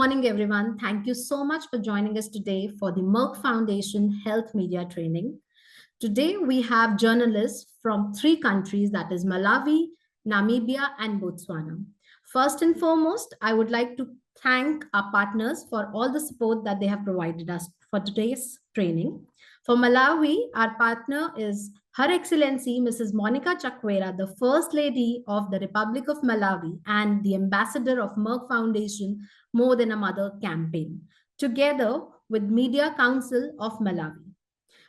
morning, everyone. Thank you so much for joining us today for the Merck Foundation Health Media Training. Today, we have journalists from 3 countries, that is Malawi, Namibia, and Botswana. First and foremost, I would like to thank our partners for all the support that they have provided us for today's training. For Malawi, our partner is Her Excellency Mrs. Monica Chakwera, the First Lady of the Republic of Malawi and the Ambassador of Merck Foundation More Than a Mother campaign, together with Media Council of Malawi.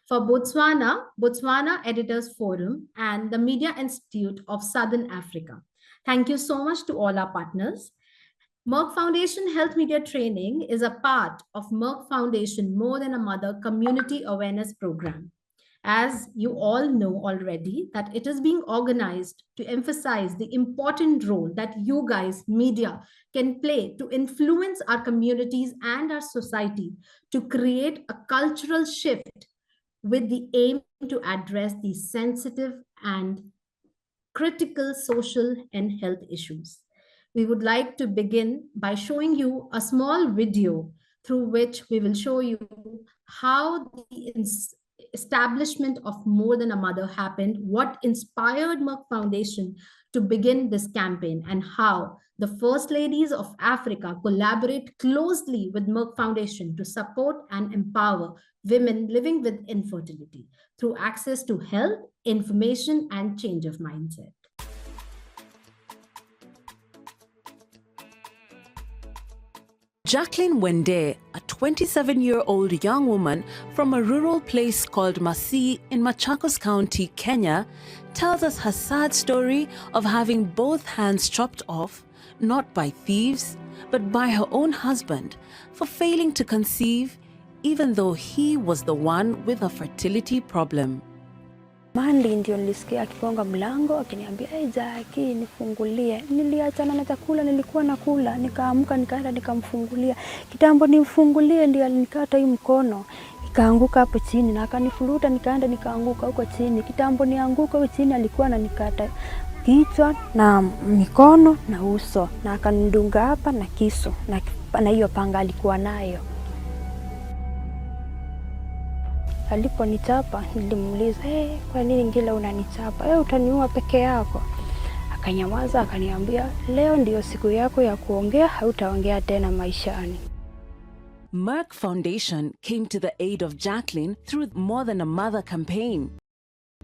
For Botswana, Botswana Editors Forum and the Media Institute of Southern Africa. Thank you so much to all our partners. Merck Foundation Health Media Training is a part of Merck Foundation More Than a Mother Community Awareness Program. As you all know already, that it is being organized to emphasize the important role that you guys, media, can play to influence our communities and our society to create a cultural shift with the aim to address these sensitive and critical social and health issues. We would like to begin by showing you a small video through which we will show you how the establishment of More Than a Mother happened, what inspired Merck Foundation to begin this campaign, and how the First Ladies of Africa collaborate closely with Merck Foundation to support and empower women living with infertility through access to health, information, and change of mindset. Jacqueline Wende, a 27-year-old young woman from a rural place called Masii in Machakos County, Kenya, tells us her sad story of having both hands chopped off, not by thieves, but by her own husband, for failing to conceive, even though he was the one with a fertility problem. Mandi ndio nilisikia akigonga mlango akiniambia Jackie nifungulie. Niliachana na chakula nilikuwa nakula, nikaamka nikaenda nikamfungulia. Kitambo nimfungulie ndio alinikata hii mkono. Nikaanguka hapo chini na akanifuruta nikaenda nikaanguka huko chini. Kitambo nianguka huko chini alikuwa ananikata kichwa na mikono na uso na akanidunga hapa na kisu na hiyo panga alikuwa nayo. Aliponichapa nilimuuliza, kwa nini ngila unanichapa? Utaniua peke yako. Akanyamaza akaniambia, leo ndio siku yako ya kuongea, hautaongea tena maishani. Merck Foundation came to the aid of Jacqueline through More Than a Mother campaign.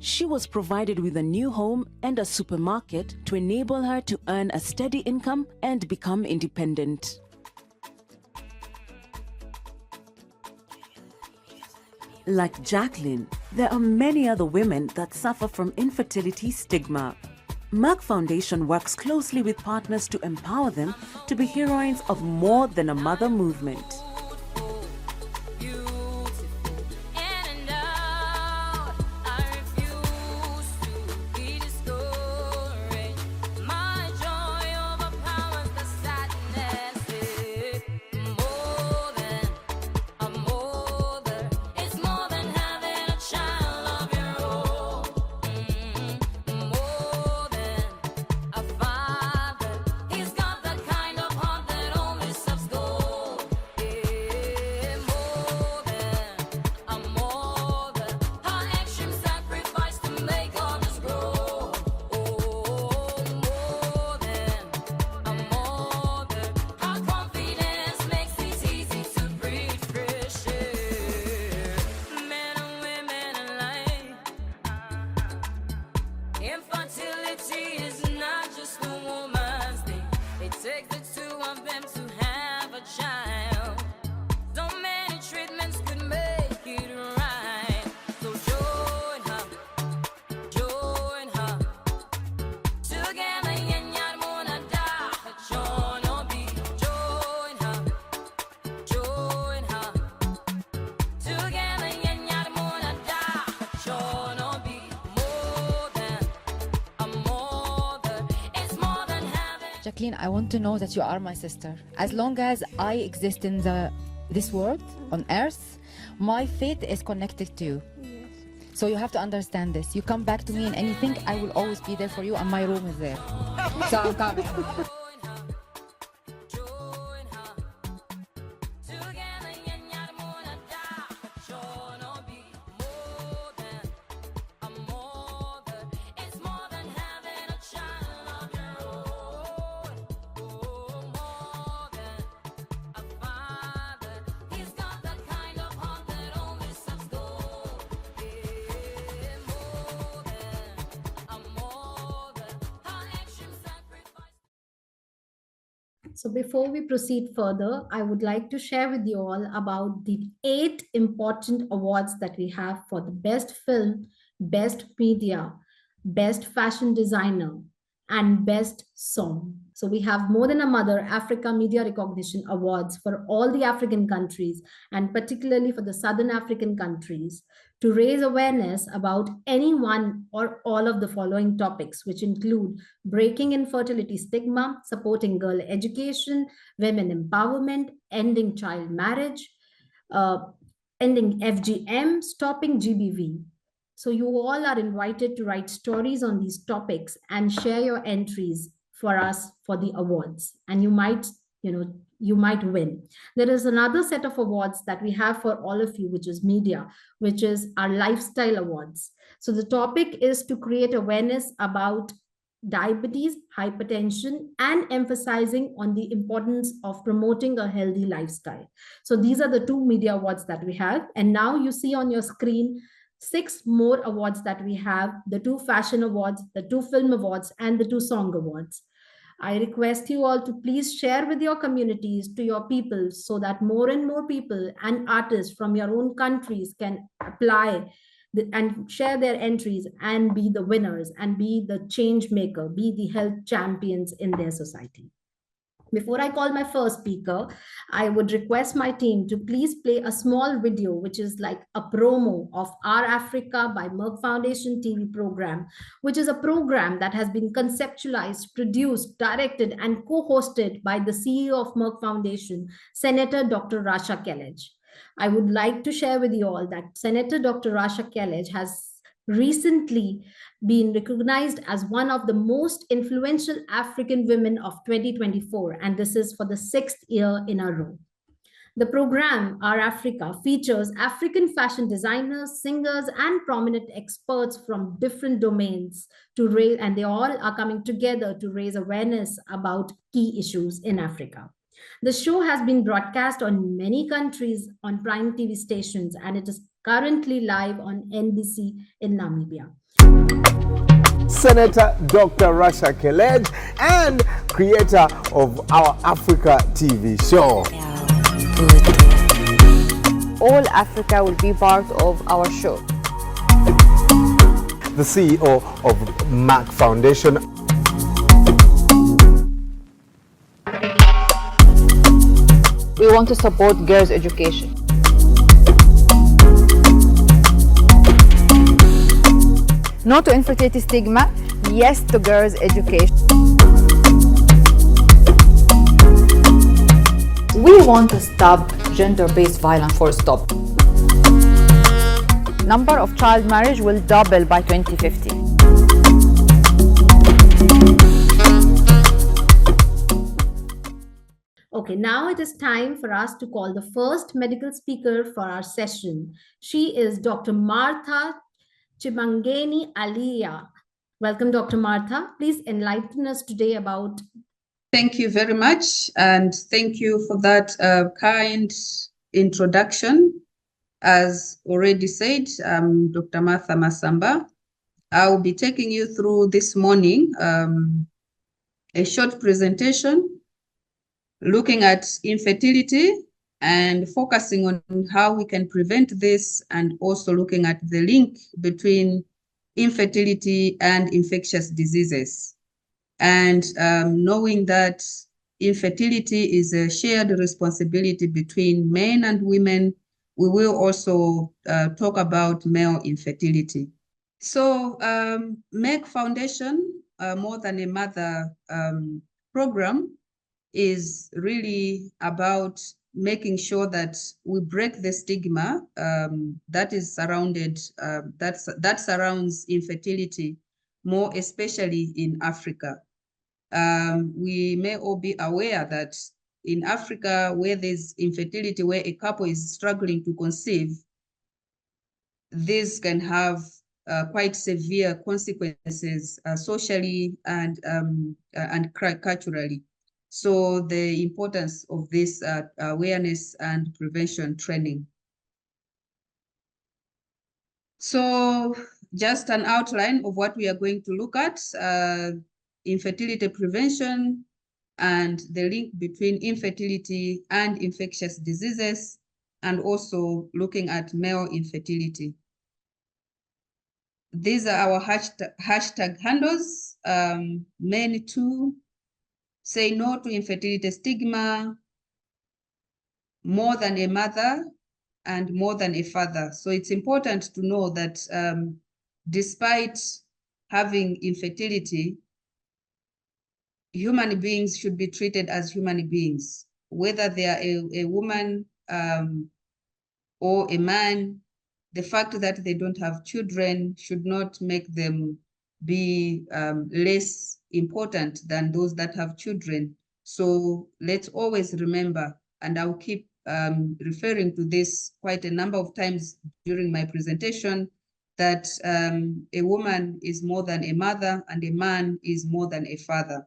She was provided with a new home and a supermarket to enable her to earn a steady income and become independent. Like Jacqueline, there are many other women that suffer from infertility stigma. Merck Foundation works closely with partners to empower them to be heroines of More Than a Mother movement. Infertility is not just a woman's thing. It takes the two of them to have a child. So many treatments could make it right. So join her. Together yenyar mona da chono bi. Join her. Together yenyar mona da chono bi. Jacqueline, I want to know that you are my sister. As long as I exist in this world, on earth, my faith is connected to you. Yes. So you have to understand this. You come back to me in anything, I will always be there for you, and my room is there. So I'm coming. So before we proceed further, I would like to share with you all about the 8 important awards that we have for the best film, best media, best fashion designer, and best song. So we have More Than a Mother Africa Media Recognition Awards for all the African countries, and particularly for the Southern African countries, to raise awareness about any one or all of the following topics, which include breaking infertility stigma, supporting girl education, women empowerment, ending child marriage, uh, ending FGM, stopping GBV. So you all are invited to write stories on these topics and share your entries for us for the awards. And you might win. There is another set of awards that we have for all of you, which is media, which is our lifestyle awards. So the topic is to create awareness about diabetes, hypertension, and emphasizing on the importance of promoting a healthy lifestyle. So these are the 2 media awards that we have. And now you see on your screen 6 more awards that we have: the 2 fashion awards, the 2 film awards, and the 2 song awards. I request you all to please share with your communities, to your people, so that more and more people and artists from your own countries can apply and share their entries and be the winners and be the change maker, be the health champions in their society. Before I call my first speaker, I would request my team to please play a small video, which is like a promo of Our Africa by Merck Foundation TV program, which is a program that has been conceptualized, produced, directed, and co-hosted by the CEO of Merck Foundation, Senator Dr. Rasha Kellege. I would like to share with you all that Senator Dr. Rasha Kellege has recently been recognized as one of the most influential African women of 2024, and this is for the 6th year in a row. The program, Our Africa, features African fashion designers, singers, and prominent experts from different domains to raise, and they all are coming together to raise awareness about key issues in Africa. The show has been broadcast on many countries on prime TV stations, and it is currently live on NBC in Namibia. Senator Dr. Rasha Kellege and creator of Our Africa TV show. All Africa will be part of our show. The CEO of Merck Foundation. We want to support girls' education. No to infertility stigma, yes to girls' education. We want to stop gender-based violence, full stop. Number of child marriage will double by 2050. Okay, now it is time for us to call the first medical speaker for our session. She is Dr. Martha Chimangeni Aliya. Welcome, Dr. Martha. Please enlighten us today about... Thank you very much, and thank you for that kind introduction. As already said, I'm Dr. Martha Masamba. I will be taking you through this morning a short presentation looking at infertility and focusing on how we can prevent this, and also looking at the link between infertility and infectious diseases. And knowing that infertility is a shared responsibility between men and women, we will also talk about male infertility. So Merck Foundation, More Than a Mother program, is really about making sure that we break the stigma that is surrounded, that surrounds infertility, more especially in Africa. We may all be aware that in Africa, where there's infertility, where a couple is struggling to conceive, this can have quite severe consequences socially and culturally. So the importance of this awareness and prevention training. So just an outline of what we are going to look at: infertility prevention, and the link between infertility and infectious diseases, and also looking at male infertility. These are our hashtag handles. Men too, say no to infertility stigma, more than a mother, and more than a father. So it's important to know that despite having infertility, human beings should be treated as human beings, whether they are a woman or a man. The fact that they don't have children should not make them be less important than those that have children. So let's always remember, and I'll keep referring to this quite a number of times during my presentation, that a woman is more than a mother and a man is more than a father.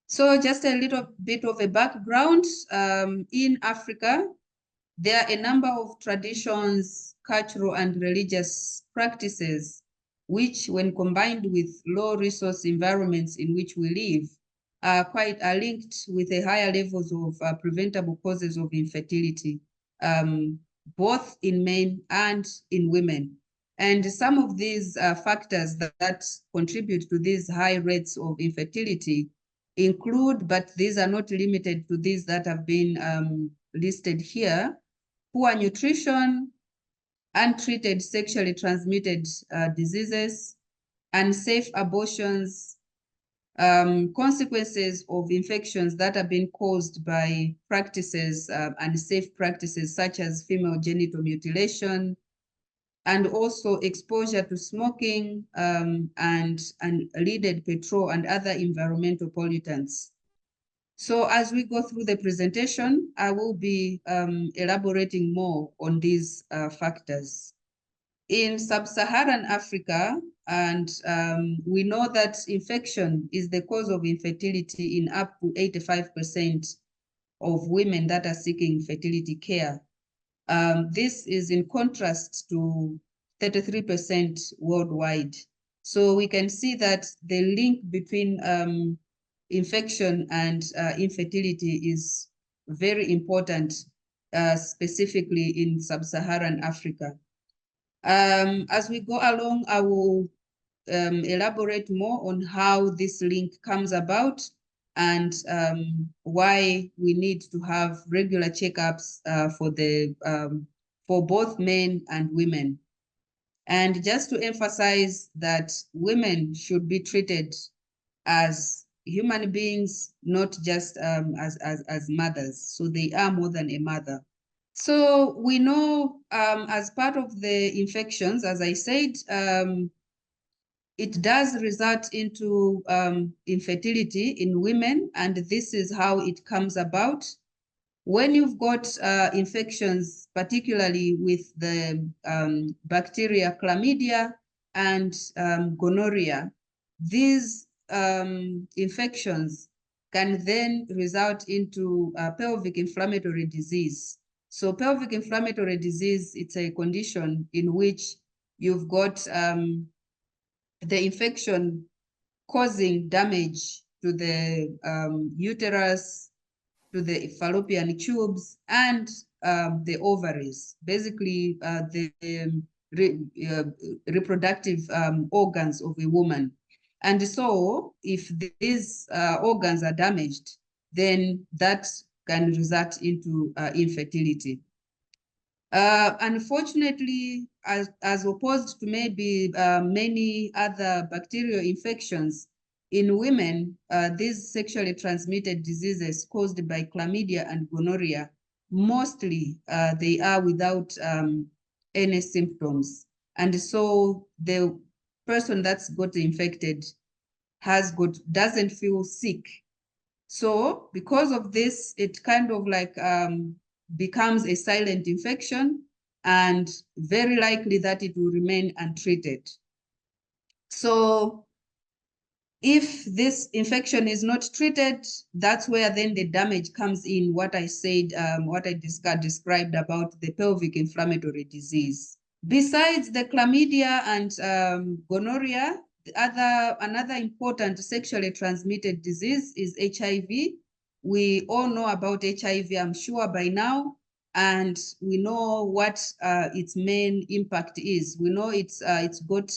So just a little bit of a background. In Africa, there are a number of traditions, cultural and religious practices, which when combined with low resource environments in which we live, are linked with a higher levels of preventable causes of infertility, both in men and in women. And some of these factors that contribute to these high rates of infertility include, but these are not limited to these that have been listed here: poor nutrition, untreated sexually transmitted diseases, unsafe abortions, consequences of infections that have been caused by practices, unsafe practices such as female genital mutilation, and also exposure to smoking and leaded petrol and other environmental pollutants. So as we go through the presentation, I will be elaborating more on these factors. In sub-Saharan Africa, and we know that infection is the cause of infertility in up to 85% of women that are seeking fertility care. This is in contrast to 33% worldwide. So we can see that the link between infection and infertility is very important, specifically in sub-Saharan Africa. As we go along, I will elaborate more on how this link comes about and why we need to have regular checkups for both men and women. And just to emphasize that women should be treated as human beings, not just as mothers. So they are more than a mother. So we know as part of the infections, as I said, it does result into infertility in women, and this is how it comes about. When you've got infections, particularly with the bacteria chlamydia and gonorrhea, these infections can then result into pelvic inflammatory disease. So pelvic inflammatory disease, it's a condition in which you've got the infection causing damage to the uterus, to the fallopian tubes, and the ovaries, basically the reproductive organs of a woman. And so if these organs are damaged, then that can result into infertility. Unfortunately, as opposed to maybe many other bacterial infections, in women, these sexually transmitted diseases caused by chlamydia and gonorrhea, mostly they are without any symptoms. And so the person that's got infected doesn't feel sick. So because of this, it kind of like becomes a silent infection, and very likely that it will remain untreated. So if this infection is not treated, that's where then the damage comes in, what I said, what I described about the pelvic inflammatory disease. Besides the chlamydia and gonorrhea, another important sexually transmitted disease is HIV, we all know about HIV, I'm sure by now, and we know what its main impact is. We know it's got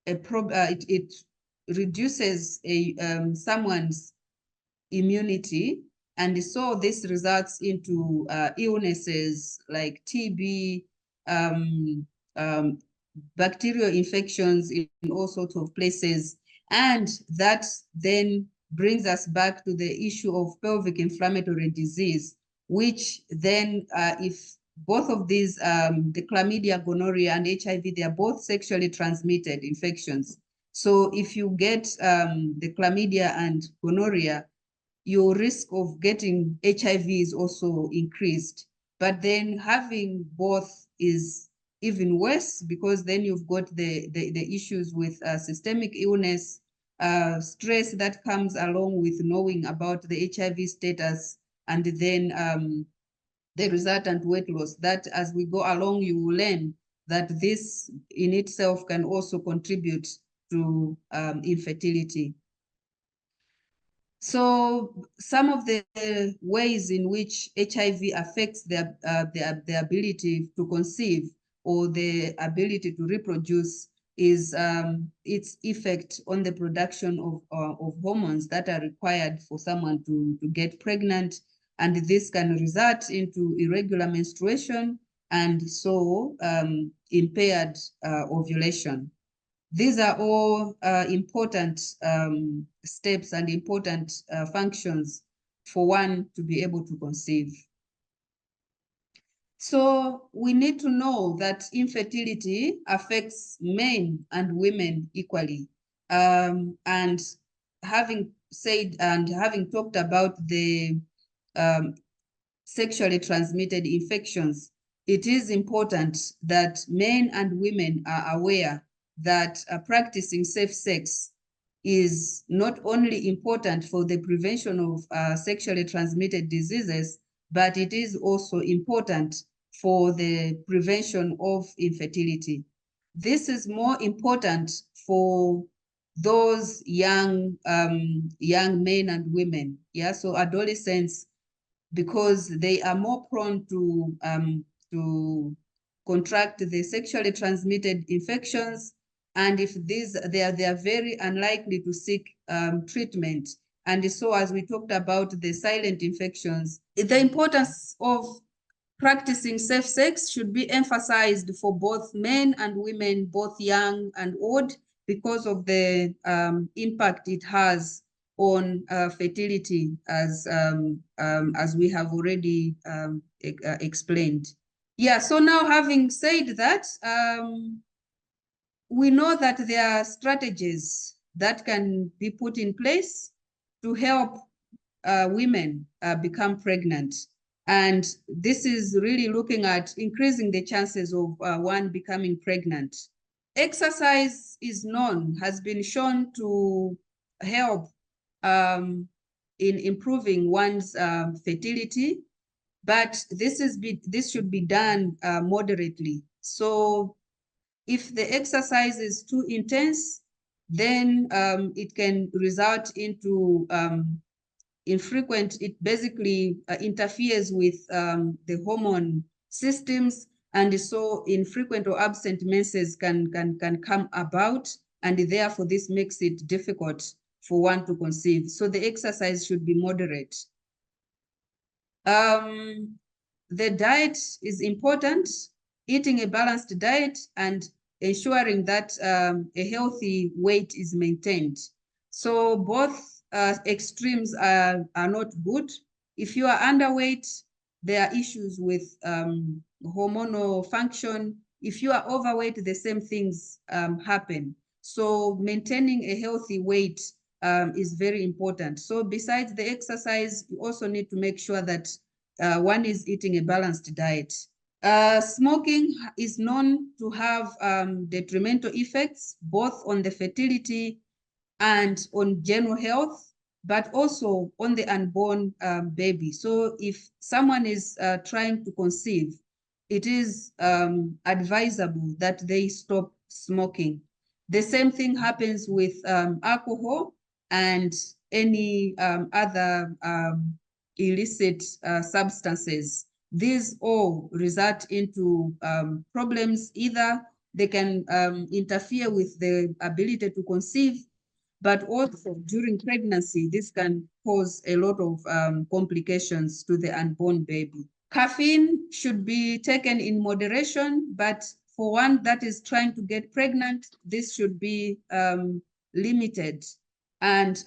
it reduces someone's immunity, and so this results into illnesses like TB, bacterial infections in all sorts of places, and that then brings us back to the issue of pelvic inflammatory disease, which then, if both of these, the chlamydia, gonorrhea, and HIV, they are both sexually transmitted infections. So if you get the chlamydia and gonorrhea, your risk of getting HIV is also increased. But then having both is even worse, because then you've got the issues with systemic illness, stress that comes along with knowing about the HIV status, and then the resultant weight loss, that as we go along, you will learn that this in itself can also contribute to infertility. So some of the ways in which HIV affects the ability to conceive or the ability to reproduce is its effect on the production of hormones that are required for someone to get pregnant. And this can result into irregular menstruation and so impaired ovulation. These are all important steps and important functions for one to be able to conceive. So we need to know that infertility affects men and women equally. And having said and having talked about the sexually transmitted infections, it is important that men and women are aware that practicing safe sex is not only important for the prevention of sexually transmitted diseases, but it is also important for the prevention of infertility. This is more important for those young men and women, so adolescents, because they are more prone to contract the sexually transmitted infections, and if these they are very unlikely to seek treatment. And so, as we talked about the silent infections, the importance of practicing safe sex should be emphasized for both men and women, both young and old, because of the impact it has on fertility, as we have already explained. So now, having said that, we know that there are strategies that can be put in place to help women become pregnant. And this is really looking at increasing the chances of one becoming pregnant. Exercise has been shown to help in improving one's fertility, but this should be done moderately. So if the exercise is too intense, then it can result into infrequent, it basically interferes with the hormone systems, and so infrequent or absent menses can come about, and therefore this makes it difficult for one to conceive. So the exercise should be moderate. The diet is important, eating a balanced diet and ensuring that a healthy weight is maintained. So both extremes are not good. If you are underweight, there are issues with hormonal function. If you are overweight, the same things happen. So maintaining a healthy weight is very important. So besides the exercise, you also need to make sure that one is eating a balanced diet. Smoking is known to have detrimental effects both on the fertility and on general health, but also on the unborn baby. So if someone is trying to conceive, it is advisable that they stop smoking. The same thing happens with alcohol and any other illicit substances. These all result into problems. Either they can interfere with the ability to conceive, but also during pregnancy, this can cause a lot of complications to the unborn baby. Caffeine should be taken in moderation, but for one that is trying to get pregnant, this should be limited. And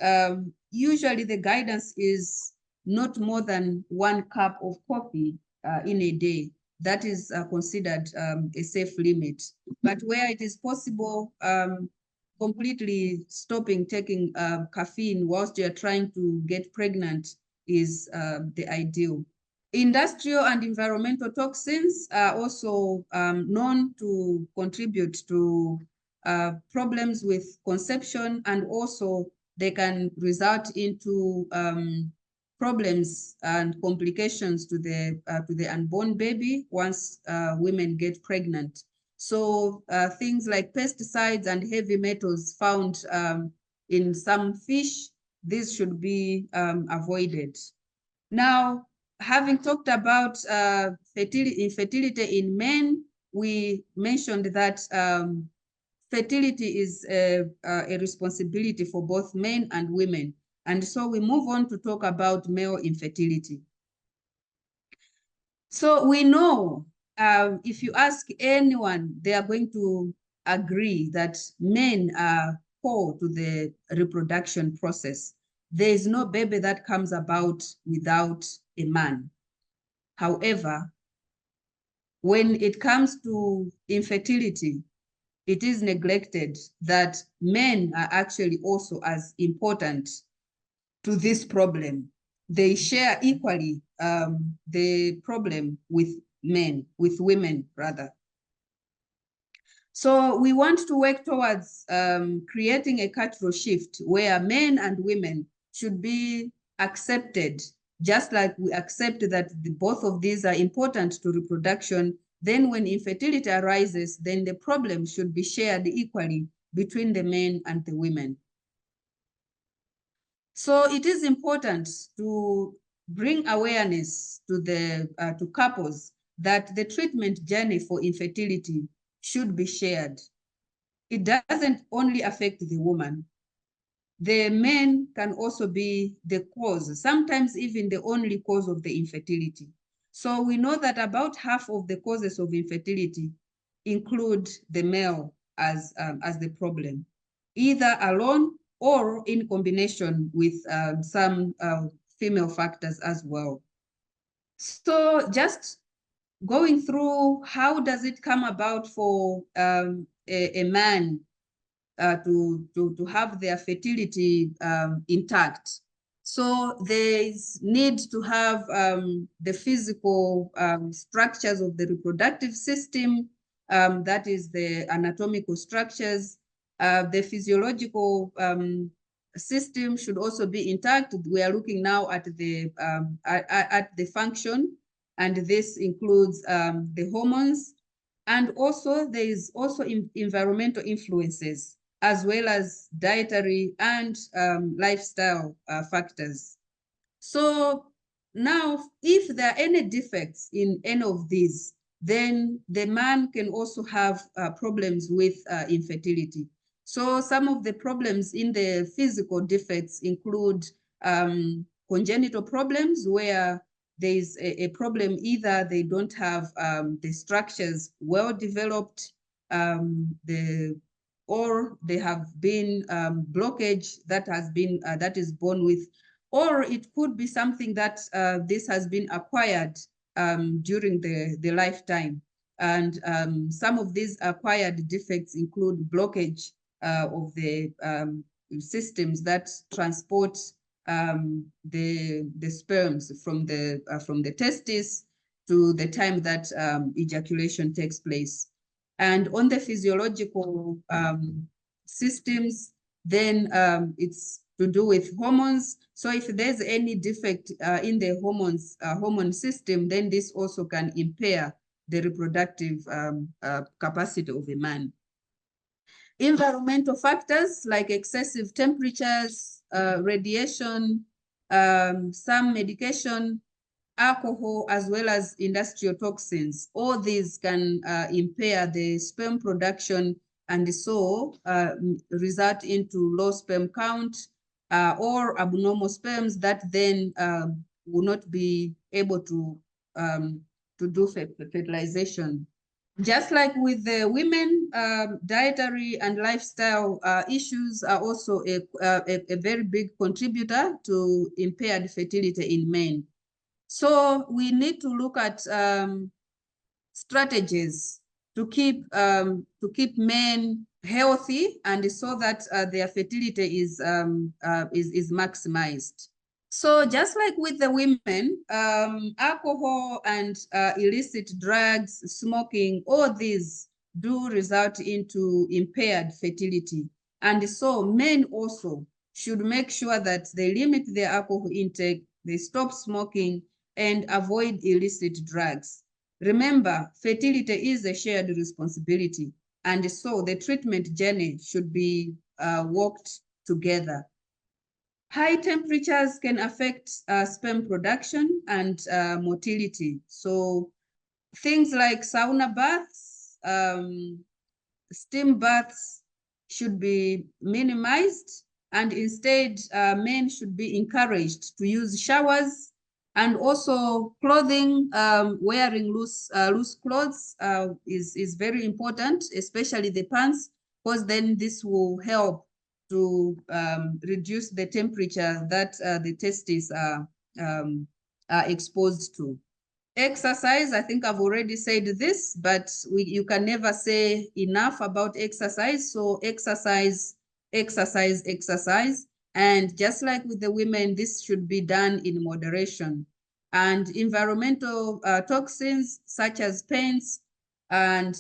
usually the guidance is not more than 1 cup of coffee in a day. That is considered a safe limit. But where it is possible, completely stopping taking caffeine whilst you're trying to get pregnant is the ideal. Industrial and environmental toxins are also known to contribute to problems with conception, and also they can result into problems and complications to the unborn baby once women get pregnant. So things like pesticides and heavy metals found in some fish, these should be avoided. Now, having talked about infertility in men, we mentioned that fertility is a responsibility for both men and women. And so we move on to talk about male infertility. So we know if you ask anyone, they are going to agree that men are core to the reproduction process. There is no baby that comes about without a man. However, when it comes to infertility, it is neglected that men are actually also as important to this problem. They share equally the problem with women rather. So we want to work towards creating a cultural shift where men and women should be accepted, just like we accept that both of these are important to reproduction. Then when infertility arises, then the problem should be shared equally between the men and the women. So it is important to bring awareness to to couples that the treatment journey for infertility should be shared. It doesn't only affect the woman. The men can also be the cause, sometimes even the only cause of the infertility. So we know that about half of the causes of infertility include the male as the problem, either alone or in combination with some female factors as well. So just going through, how does it come about for a man to have their fertility intact? So there is need to have the physical structures of the reproductive system, that is the anatomical structures. The physiological system should also be intact. We are looking now at the function, and this includes the hormones, and also there is also environmental influences, as well as dietary and lifestyle factors. So now, if there are any defects in any of these, then the man can also have problems with infertility. So some of the problems in the physical defects include congenital problems, where there is a problem, either they don't have the structures well developed, or they have been blockage that is born with, or it could be something that this has been acquired during the lifetime. And some of these acquired defects include blockage of the systems that transport the sperms from the testis to the time that ejaculation takes place. And on the physiological systems, then it's to do with hormones. So if there's any defect in the hormone system, then this also can impair the reproductive capacity of a man. Environmental factors like excessive temperatures, radiation, some medication, alcohol, as well as industrial toxins. All these can impair the sperm production and so result into low sperm count or abnormal sperms that then will not be able to do fertilization. Just like with the women, dietary and lifestyle issues are also a very big contributor to impaired fertility in men. So we need to look at strategies to keep men healthy and so that their fertility is maximized. So just like with the women, alcohol and illicit drugs, smoking, all these do result into impaired fertility. And so men also should make sure that they limit their alcohol intake, they stop smoking, and avoid illicit drugs. Remember, fertility is a shared responsibility, and so the treatment journey should be walked together. High temperatures can affect sperm production and motility. So things like sauna baths, steam baths should be minimized, and instead men should be encouraged to use showers, and also clothing, wearing loose clothes is very important, especially the pants, because then this will help to reduce the temperature that the testes are exposed to. Exercise, I think I've already said this, but you can never say enough about exercise. So exercise, exercise, exercise. And just like with the women, this should be done in moderation. And environmental toxins such as paints and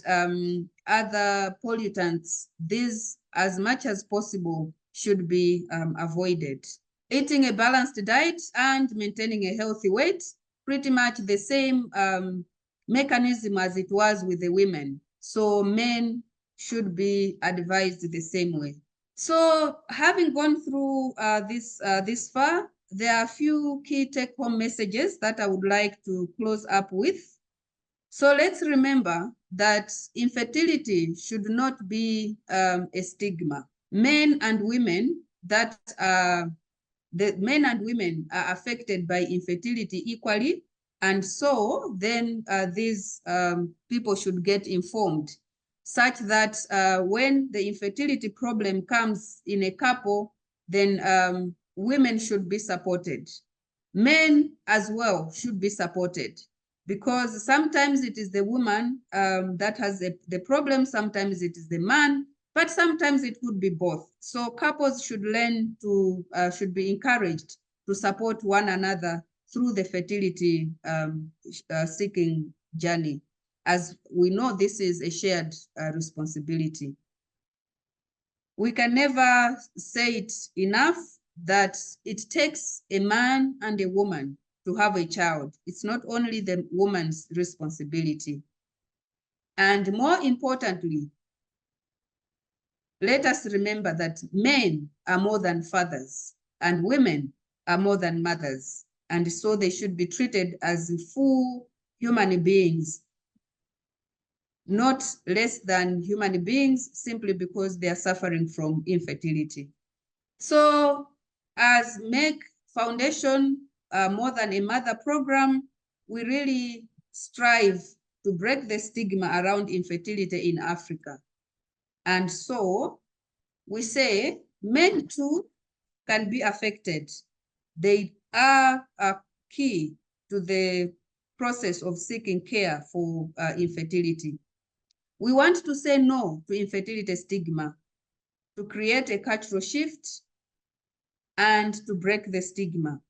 other pollutants, these, as much as possible, should be avoided. Eating a balanced diet and maintaining a healthy weight, pretty much the same mechanism as it was with the women. So men should be advised the same way. So having gone through this far, there are a few key take-home messages that I would like to close up with. So let's remember that infertility should not be a stigma. Men and women are affected by infertility equally, and so then these people should get informed, such that when the infertility problem comes in a couple, then women should be supported. Men as well should be supported, because sometimes it is the woman that has the problem, sometimes it is the man, but sometimes it could be both. So couples should learn to, should be encouraged to support one another through the fertility seeking journey. As we know, this is a shared responsibility. We can never say it enough that it takes a man and a woman to have a child. It's not only the woman's responsibility. And more importantly, let us remember that men are more than fathers and women are more than mothers. And so they should be treated as full human beings, not less than human beings, simply because they are suffering from infertility. So as Merck Foundation, More Than a Mother program, we really strive to break the stigma around infertility in Africa. And so we say men too can be affected. They are key to the process of seeking care for infertility. We want to say no to infertility stigma, to create a cultural shift and to break the stigma.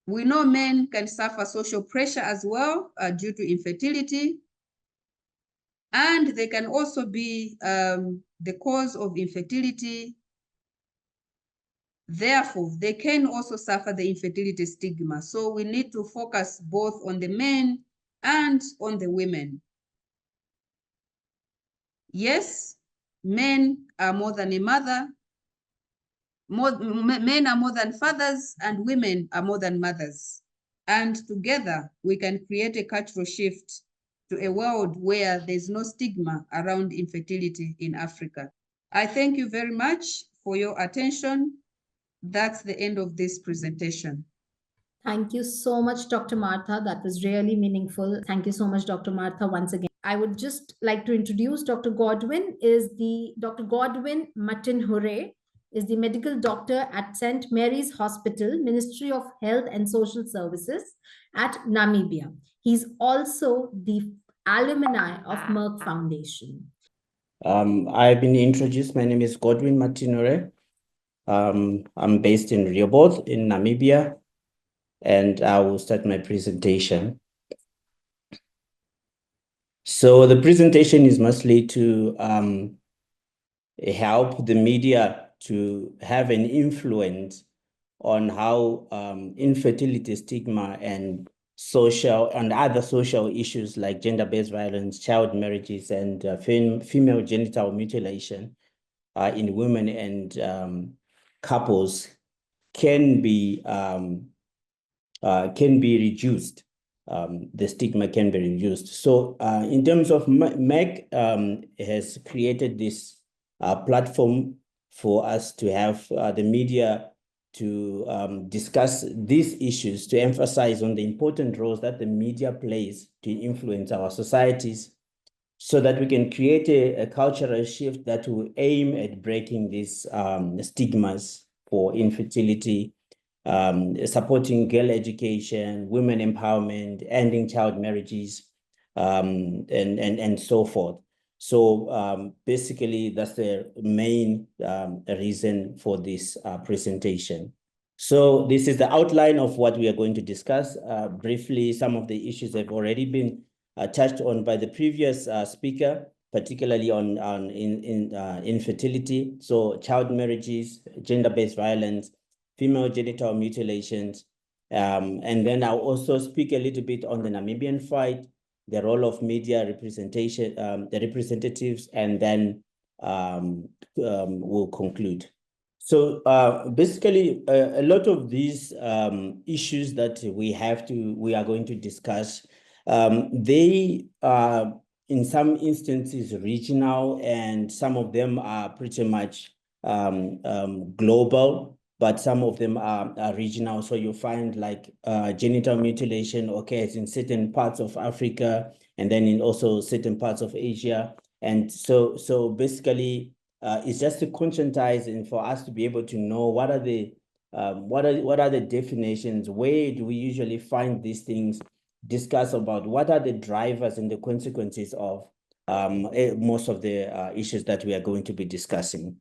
We know men can suffer social pressure as well due to infertility, and they can also be the cause of infertility. Therefore, they can also suffer the infertility stigma. So we need to focus both on the men and on the women. Yes, men are more than a mother, men are more than fathers and women are more than mothers. And together we can create a cultural shift to a world where there's no stigma around infertility in Africa. I thank you very much for your attention. That's the end of this presentation. Thank you so much, Dr. Martha. That was really meaningful. Thank you so much, Dr. Martha, once again. I would just like to introduce Dr. Godwin. Dr. Godwin Matinhure is the medical doctor at St. Mary's Hospital, Ministry of Health and Social Services at Namibia. He's also the alumni of Merck Foundation. I've been introduced. My name is Godwin Matinure. I'm based in Rehoboth in Namibia, and I will start my presentation. So the presentation is mostly to help the media to have an influence on how infertility stigma and social and other social issues like gender-based violence, child marriages, and female genital mutilation in women and couples can be reduced. The stigma can be reduced. So in terms of Merck has created this platform for us to have the media to discuss these issues, to emphasize on the important roles that the media plays to influence our societies, so that we can create a cultural shift that will aim at breaking these stigmas for infertility, supporting girl education, women empowerment, ending child marriages, and so forth. So basically, that's the main reason for this presentation. So this is the outline of what we are going to discuss. Briefly, some of the issues have already been touched on by the previous speaker, particularly on infertility. So child marriages, gender-based violence, female genital mutilations. And then I'll also speak a little bit on the Namibian fight, the role of media representation, the representatives, and then we'll conclude. So basically, a lot of these issues that we are going to discuss, they are in some instances regional, and some of them are pretty much global, but some of them are regional. So you find like genital mutilation occurs in certain parts of Africa, and then in also certain parts of Asia. And so basically, it's just to conscientize and for us to be able to know what are the definitions, where do we usually find these things, discuss about what are the drivers and the consequences of most of the issues that we are going to be discussing.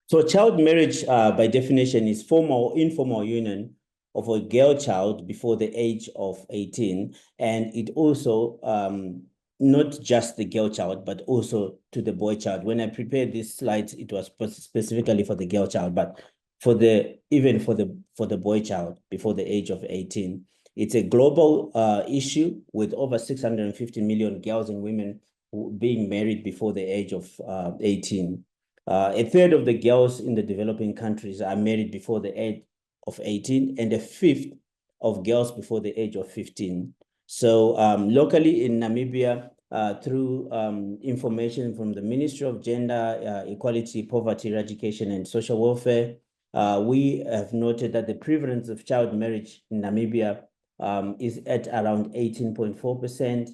So child marriage, by definition, is formal or informal union of a girl child before the age of 18. And it also, not just the girl child, but also to the boy child. When I prepared this slide, it was specifically for the girl child, but even for the boy child before the age of 18. It's a global issue with over 650 million girls and women being married before the age of 18. A third of the girls in the developing countries are married before the age of 18, and a fifth of girls before the age of 15. So locally in Namibia, through information from the Ministry of Gender, Equality, Poverty, Eradication, and Social Welfare, we have noted that the prevalence of child marriage in Namibia is at around 18.4%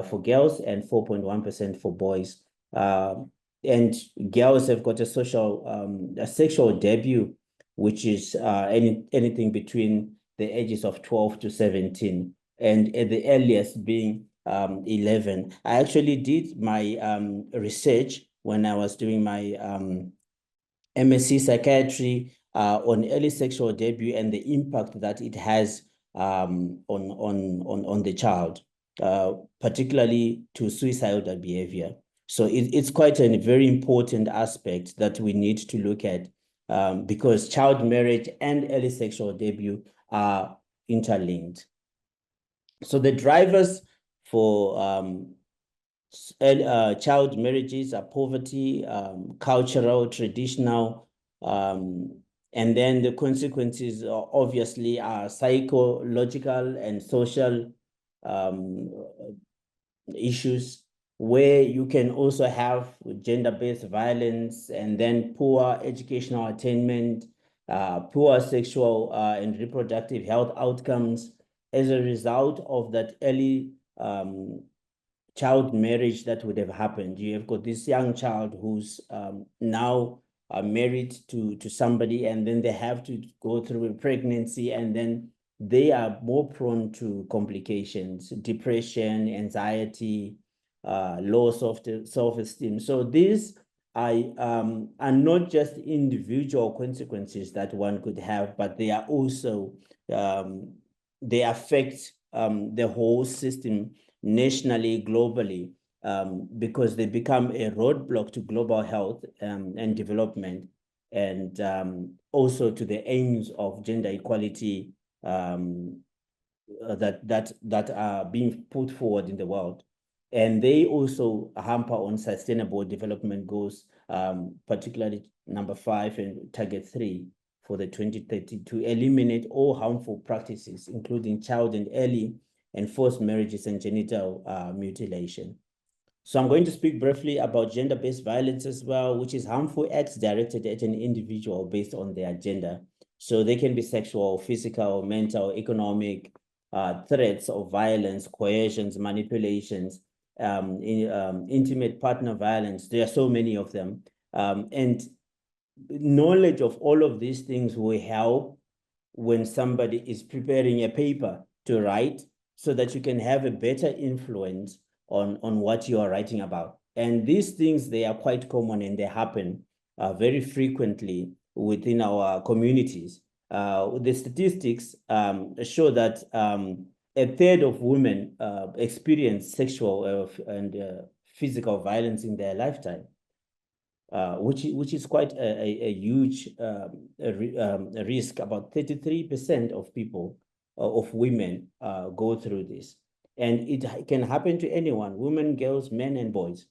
for girls and 4.1% for boys. And girls have got a sexual debut, which is anything between the ages of 12 to 17, and at the earliest being 11. I actually did my research when I was doing my MSc Psychiatry on early sexual debut and the impact that it has on the child, particularly to suicidal behavior. So it's quite a very important aspect that we need to look at because child marriage and early sexual debut are interlinked. So the drivers for child marriages are poverty, cultural, traditional And then the consequences obviously are psychological and social issues, where you can also have gender-based violence, and then poor educational attainment, poor sexual and reproductive health outcomes as a result of that early child marriage that would have happened. You have got this young child who's now married to somebody, and then they have to go through a pregnancy, and then they are more prone to complications, depression, anxiety, loss of self-esteem. So these are not just individual consequences that one could have, but they are also, they affect the whole system nationally, globally, because they become a roadblock to global health and development, and also to the aims of gender equality that are being put forward in the world. And they also hamper on sustainable development goals, particularly number 5 and target 3 for the 2030, to eliminate all harmful practices, including child and early and forced marriages and genital mutilation. So I'm going to speak briefly about gender-based violence as well, which is harmful acts directed at an individual based on their gender. So they can be sexual, physical, mental, economic, threats of violence, coercions, manipulations, intimate partner violence. There are so many of them. And knowledge of all of these things will help when somebody is preparing a paper to write, so that you can have a better influence on what you are writing about. And these things, they are quite common, and they happen very frequently within our communities. The statistics show that a third of women experience sexual and physical violence in their lifetime, which is quite a huge risk. About 33% of people, of women, go through this. And it can happen to anyone, women, girls, men, and boys.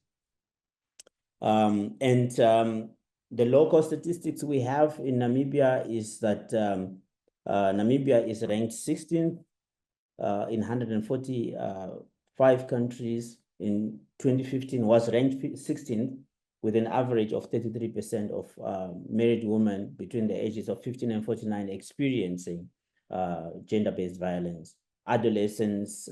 The local statistics we have in Namibia is that Namibia is ranked 16th in 145 countries. In 2015 was ranked 16th, with an average of 33% of married women between the ages of 15 and 49 experiencing gender-based violence. Adolescents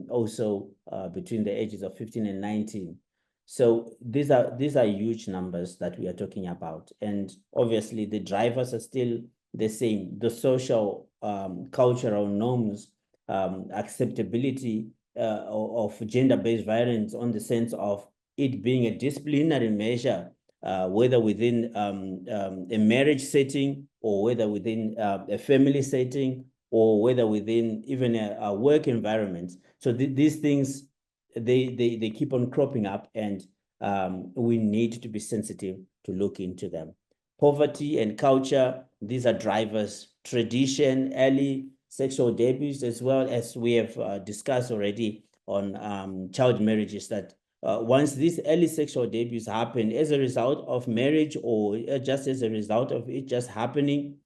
also between the ages of 15 and 19. So these are huge numbers that we are talking about. And obviously the drivers are still the same: the social, cultural norms, acceptability of gender-based violence, on the sense of it being a disciplinary measure, whether within a marriage setting, or whether within a family setting, or whether within even a work environment. So these things, they keep on cropping up, and we need to be sensitive to look into them. Poverty and culture, these are drivers. Tradition, early sexual debuts, as well as we have discussed already on child marriages, that once these early sexual debuts happen as a result of marriage, or just as a result of it just happening,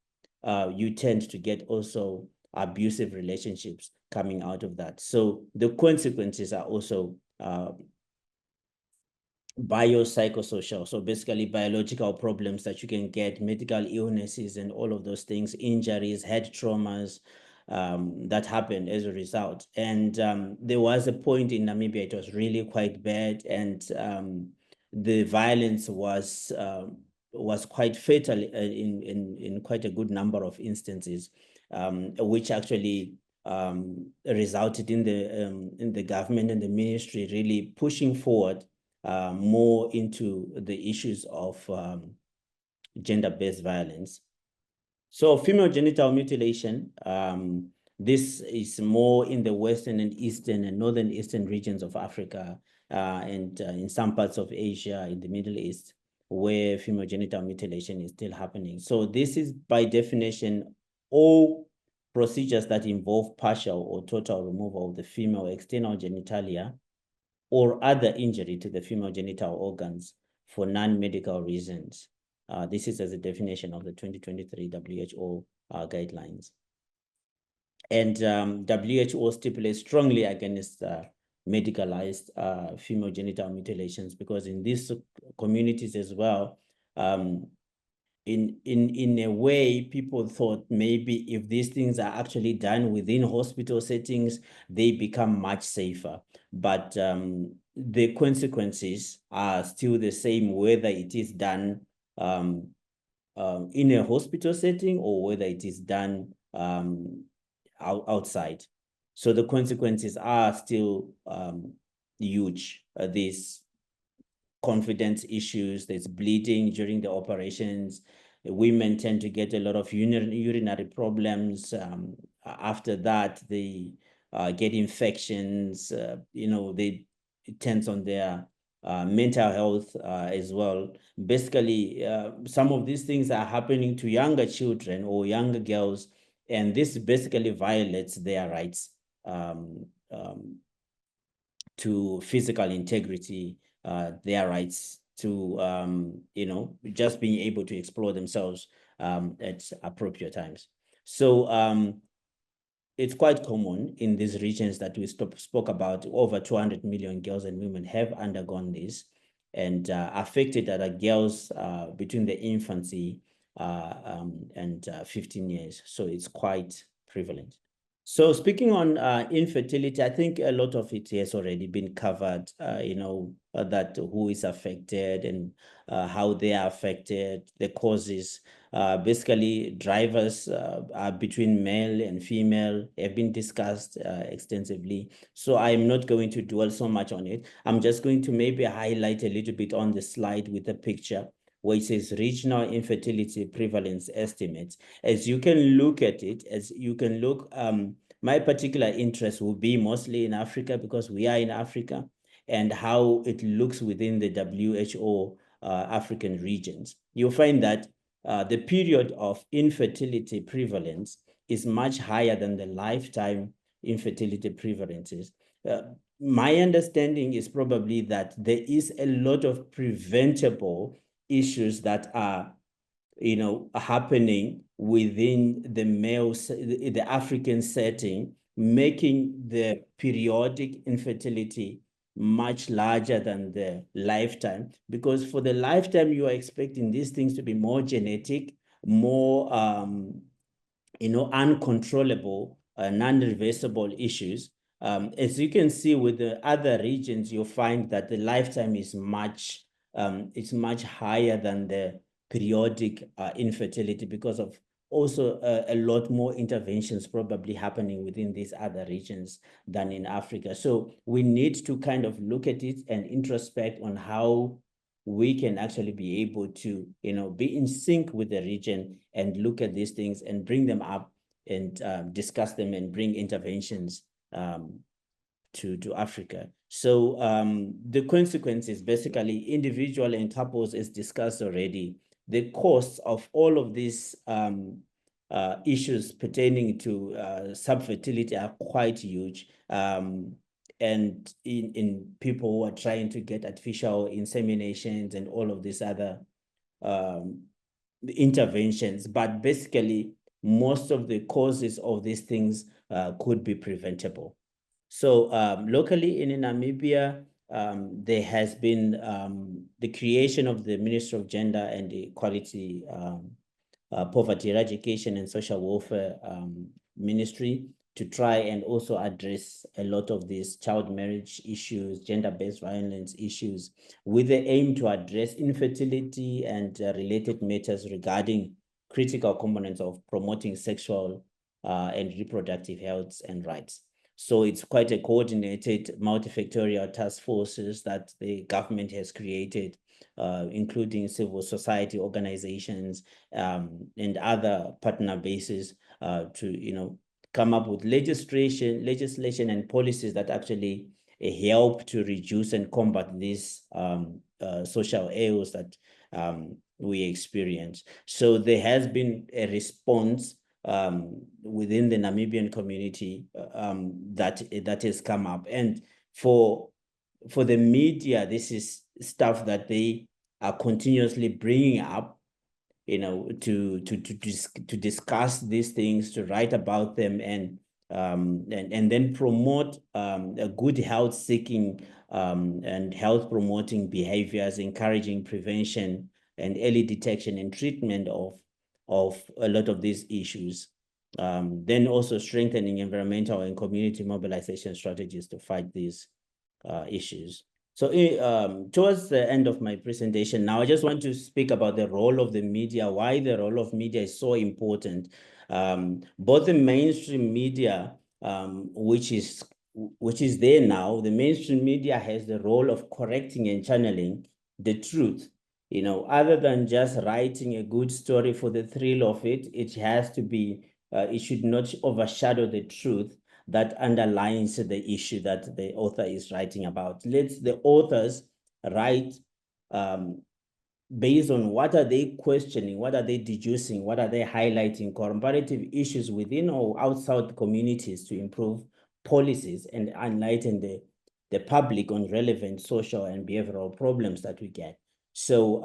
you tend to get also abusive relationships coming out of that. So the consequences are also biopsychosocial. So basically biological problems that you can get, medical illnesses and all of those things, injuries, head traumas, that happened as a result. And there was a point in Namibia, it was really quite bad, and the violence was quite fatal in quite a good number of instances, which actually resulted in the government and the ministry really pushing forward more into the issues of gender-based violence. So female genital mutilation, this is more in the western and eastern and northern eastern regions of Africa, and in some parts of Asia, in the Middle East, where female genital mutilation is still happening. So this is by definition all procedures that involve partial or total removal of the female external genitalia or other injury to the female genital organs for non-medical reasons. This is as a definition of the 2023 WHO guidelines. And WHO stipulates strongly against medicalized female genital mutilations, because in these communities as well, in a way, people thought maybe if these things are actually done within hospital settings, they become much safer. But the consequences are still the same, whether it is done in a hospital setting or whether it is done outside. So the consequences are still huge. These confidence issues, there's bleeding during the operations. Women tend to get a lot of urinary problems. After that, they get infections. It tends on their mental health as well. Basically, some of these things are happening to younger children or younger girls, and this basically violates their rights to physical integrity, their rights to, just being able to explore themselves at appropriate times. So it's quite common in these regions that we spoke about. Over 200 million girls and women have undergone this, and affected are girls between the infancy and 15 years. So it's quite prevalent. So speaking on infertility, I think a lot of it has already been covered, that who is affected and how they are affected, the causes. Basically, drivers between male and female have been discussed extensively. So I'm not going to dwell so much on it. I'm just going to maybe highlight a little bit on the slide with a picture where it says regional infertility prevalence estimates. As you can look at it, my particular interest will be mostly in Africa, because we are in Africa, and how it looks within the WHO African regions. You'll find that the period of infertility prevalence is much higher than the lifetime infertility prevalences. My understanding is probably that there is a lot of preventable issues that are happening within the African setting, making the periodic infertility much larger than the lifetime. Because for the lifetime, you are expecting these things to be more genetic, more uncontrollable, non-reversible issues. As you can see with the other regions, you'll find that the lifetime is much higher than the periodic infertility, because of also a lot more interventions probably happening within these other regions than in Africa. So we need to kind of look at it and introspect on how we can actually be able to, be in sync with the region and look at these things and bring them up and discuss them and bring interventions to Africa. So the consequences, basically individual and couples, is discussed already. The costs of all of these issues pertaining to subfertility are quite huge. And in people who are trying to get artificial inseminations and all of these other interventions, but basically most of the causes of these things could be preventable. So locally in Namibia, there has been the creation of the Ministry of Gender and Equality, Poverty Eradication and Social Welfare Ministry, to try and also address a lot of these child marriage issues, gender-based violence issues, with the aim to address infertility and related matters regarding critical components of promoting sexual and reproductive health and rights. So it's quite a coordinated multifactorial task forces that the government has created, including civil society organizations and other partner bases to, come up with legislation and policies that actually help to reduce and combat these social ills that we experience. So there has been a response within the Namibian community that has come up. And for the media, this is stuff that they are continuously bringing up to discuss these things, to write about them, and then promote a good health seeking and health promoting behaviors, encouraging prevention and early detection and treatment of a lot of these issues. Then also strengthening environmental and community mobilization strategies to fight these issues. So towards the end of my presentation, now I just want to speak about the role of the media, why the role of media is so important. Both the mainstream media, which is there now, the mainstream media has the role of correcting and channeling the truth. Other than just writing a good story for the thrill of it, it has to be, it should not overshadow the truth that underlines the issue that the author is writing about. Let the authors write based on what are they questioning, what are they deducing, what are they highlighting, comparative issues within or outside communities to improve policies and enlighten the public on relevant social and behavioral problems that we get. So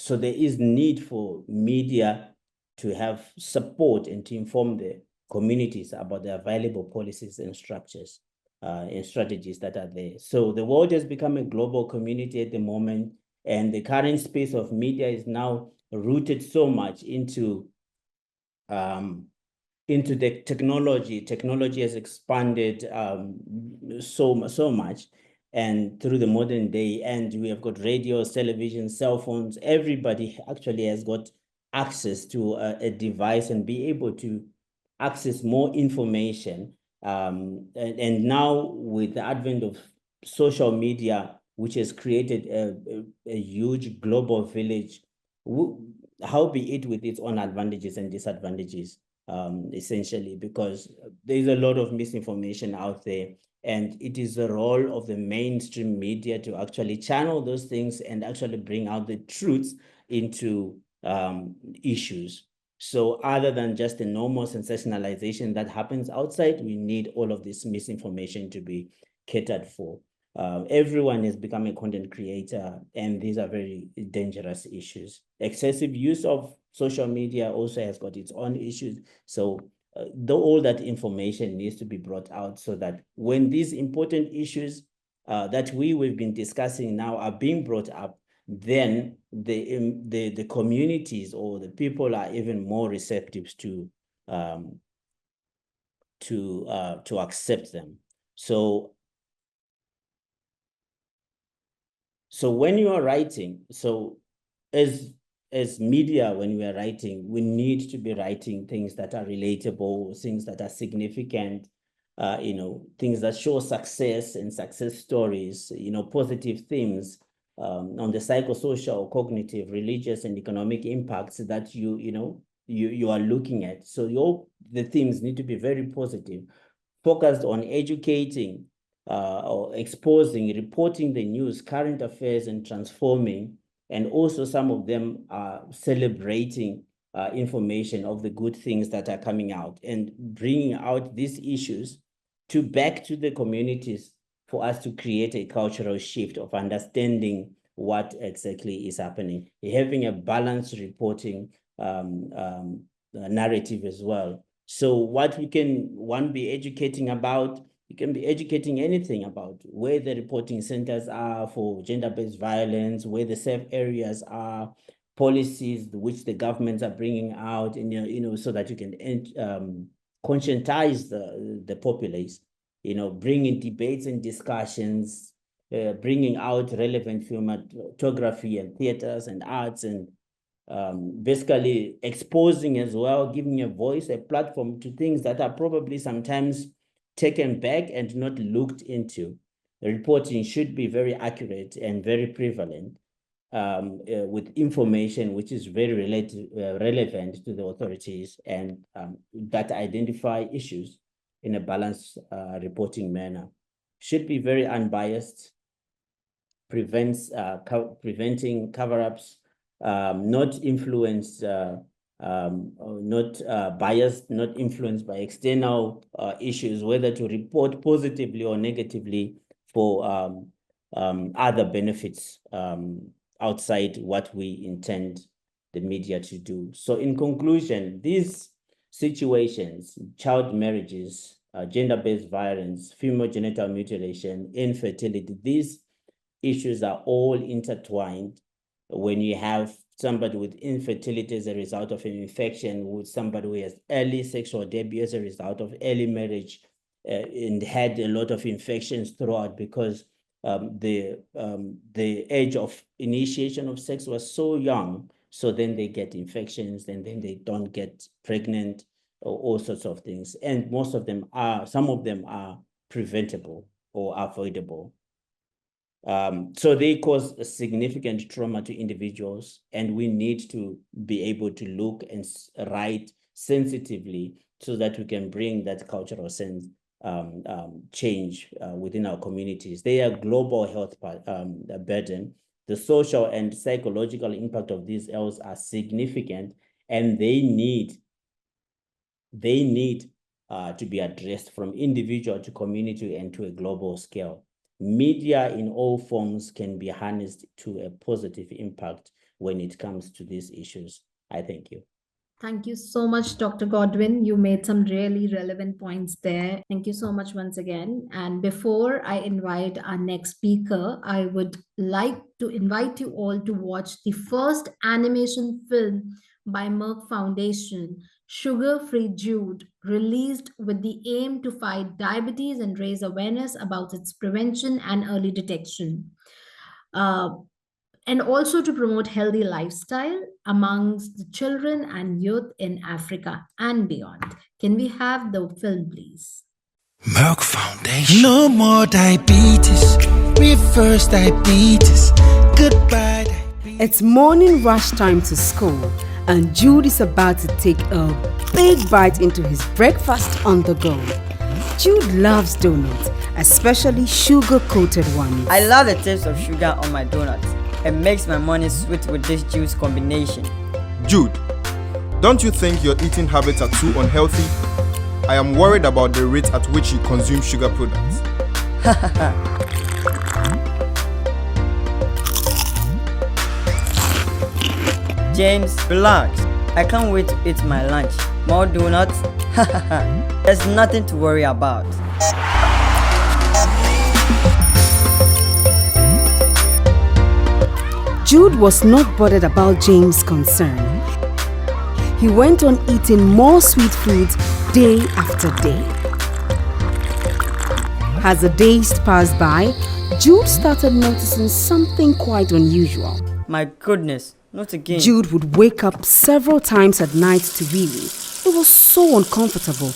there is need for media to have support and to inform the communities about the available policies and structures and strategies that are there. So the world has become a global community at the moment, and the current space of media is now rooted so much into the technology. Technology has expanded so much, and through the modern day, and we have got radios, television, cell phones. Everybody actually has got access to a device and be able to access more information. And now with the advent of social media, which has created a huge global village, howbeit with its own advantages and disadvantages, essentially, because there's a lot of misinformation out there. And it is the role of the mainstream media to actually channel those things and actually bring out the truths into issues. So other than just the normal sensationalization that happens outside, we need all of this misinformation to be catered for. Everyone has become a content creator, and these are very dangerous issues. Excessive use of social media also has got its own issues. So all that information needs to be brought out so that when these important issues that we've been discussing now are being brought up, then the communities or the people are even more receptive to accept them. So when you are writing, so as media, when we are writing, we need to be writing things that are relatable, things that are significant, things that show success and success stories, positive themes on the psychosocial, cognitive, religious, and economic impacts that you are looking at. So the themes need to be very positive, focused on educating or exposing, reporting the news, current affairs, and transforming. And also some of them are celebrating information of the good things that are coming out and bringing out these issues back to the communities for us to create a cultural shift of understanding what exactly is happening, having a balanced reporting narrative as well. So what one be educating about, you can be educating anything about where the reporting centers are for gender-based violence, where the safe areas are, policies which the governments are bringing out, and so that you can conscientize the populace, bringing debates and discussions, bringing out relevant cinematography and theaters and arts, and basically exposing as well, giving a voice, a platform to things that are probably sometimes taken back and not looked into. The reporting should be very accurate and very prevalent with information which is very relevant to the authorities and that identify issues in a balanced reporting manner. Should be very unbiased, preventing cover-ups, not influenced, not biased, not influenced by external issues, whether to report positively or negatively for other benefits outside what we intend the media to do. So in conclusion, these situations, child marriages, gender-based violence, female genital mutilation, infertility, these issues are all intertwined. When you have somebody with infertility as a result of an infection, with somebody who has early sexual debut as a result of early marriage, and had a lot of infections throughout because the age of initiation of sex was so young. So then they get infections, and then they don't get pregnant, or all sorts of things. And some of them are preventable or avoidable. So they cause a significant trauma to individuals, and we need to be able to look and write sensitively so that we can bring that cultural sense change within our communities. They are global health burden. The social and psychological impact of these ills are significant, and they need to be addressed from individual to community and to a global scale. Media in all forms can be harnessed to a positive impact when it comes to these issues. I thank you. Thank you so much, Dr. Godwin. You made some really relevant points there. Thank you so much once again. And before I invite our next speaker, I would like to invite you all to watch the first animation film by Merck Foundation, Sugar-Free Jude, released with the aim to fight diabetes and raise awareness about its prevention and early detection. And also to promote healthy lifestyle amongst the children and youth in Africa and beyond. Can we have the film, please? Merck Foundation. No more diabetes. Reverse diabetes. Goodbye diabetes. It's morning rush time to school, and Jude is about to take a big bite into his breakfast on the go. Jude loves donuts, especially sugar-coated ones. I love the taste of sugar on my donuts. It makes my morning sweet with this juice combination. Jude, don't you think your eating habits are too unhealthy? I am worried about the rate at which you consume sugar products. James, relax. I can't wait to eat my lunch. More donuts? There's nothing to worry about. Jude was not bothered about James' concern. He went on eating more sweet foods day after day. As the days passed by, Jude started noticing something quite unusual. My goodness, not again. Jude would wake up several times at night to wee wee. It was so uncomfortable.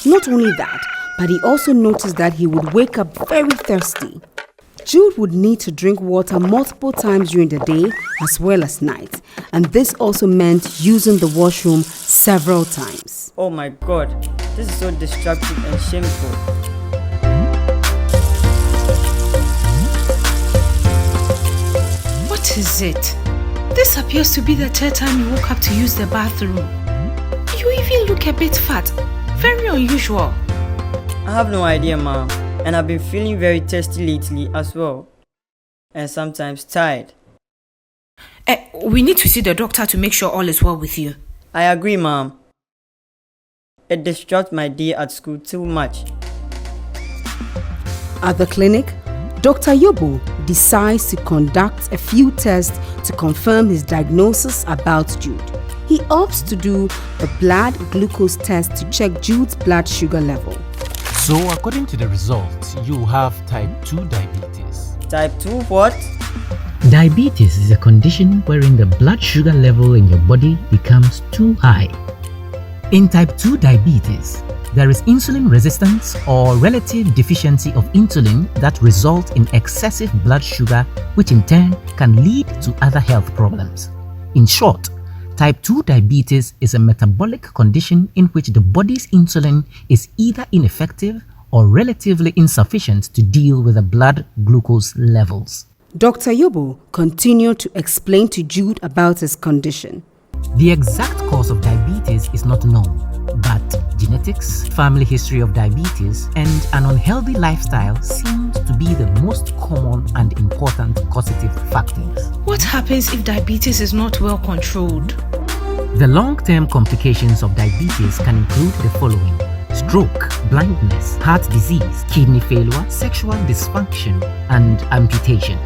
Not only that, but he also noticed that he would wake up very thirsty. Jude would need to drink water multiple times during the day as well as night, and this also meant using the washroom several times. Oh my God, this is so destructive and shameful. What is it? This appears to be the third time you woke up to use the bathroom. You even look a bit fat. Very unusual. I have no idea, Mom. And I've been feeling very thirsty lately as well. And sometimes tired. We need to see the doctor to make sure all is well with you. I agree, Mom. It distracts my day at school too much. At the clinic, Dr. Yobo decides to conduct a few tests to confirm his diagnosis about Jude. He opts to do the blood glucose test to check Jude's blood sugar level. So according to the results, you have type 2 diabetes. Type 2 what? Diabetes is a condition wherein the blood sugar level in your body becomes too high. In type 2 diabetes, there is insulin resistance or relative deficiency of insulin that results in excessive blood sugar, which in turn can lead to other health problems. In short, type 2 diabetes is a metabolic condition in which the body's insulin is either ineffective or relatively insufficient to deal with the blood glucose levels. Dr. Yobo continued to explain to Jude about his condition. The exact cause of diabetes is not known, but genetics, family history of diabetes, and an unhealthy lifestyle seem to be the most common and important causative factors. What happens if diabetes is not well controlled? The long-term complications of diabetes can include the following: stroke, blindness, heart disease, kidney failure, sexual dysfunction, and amputation.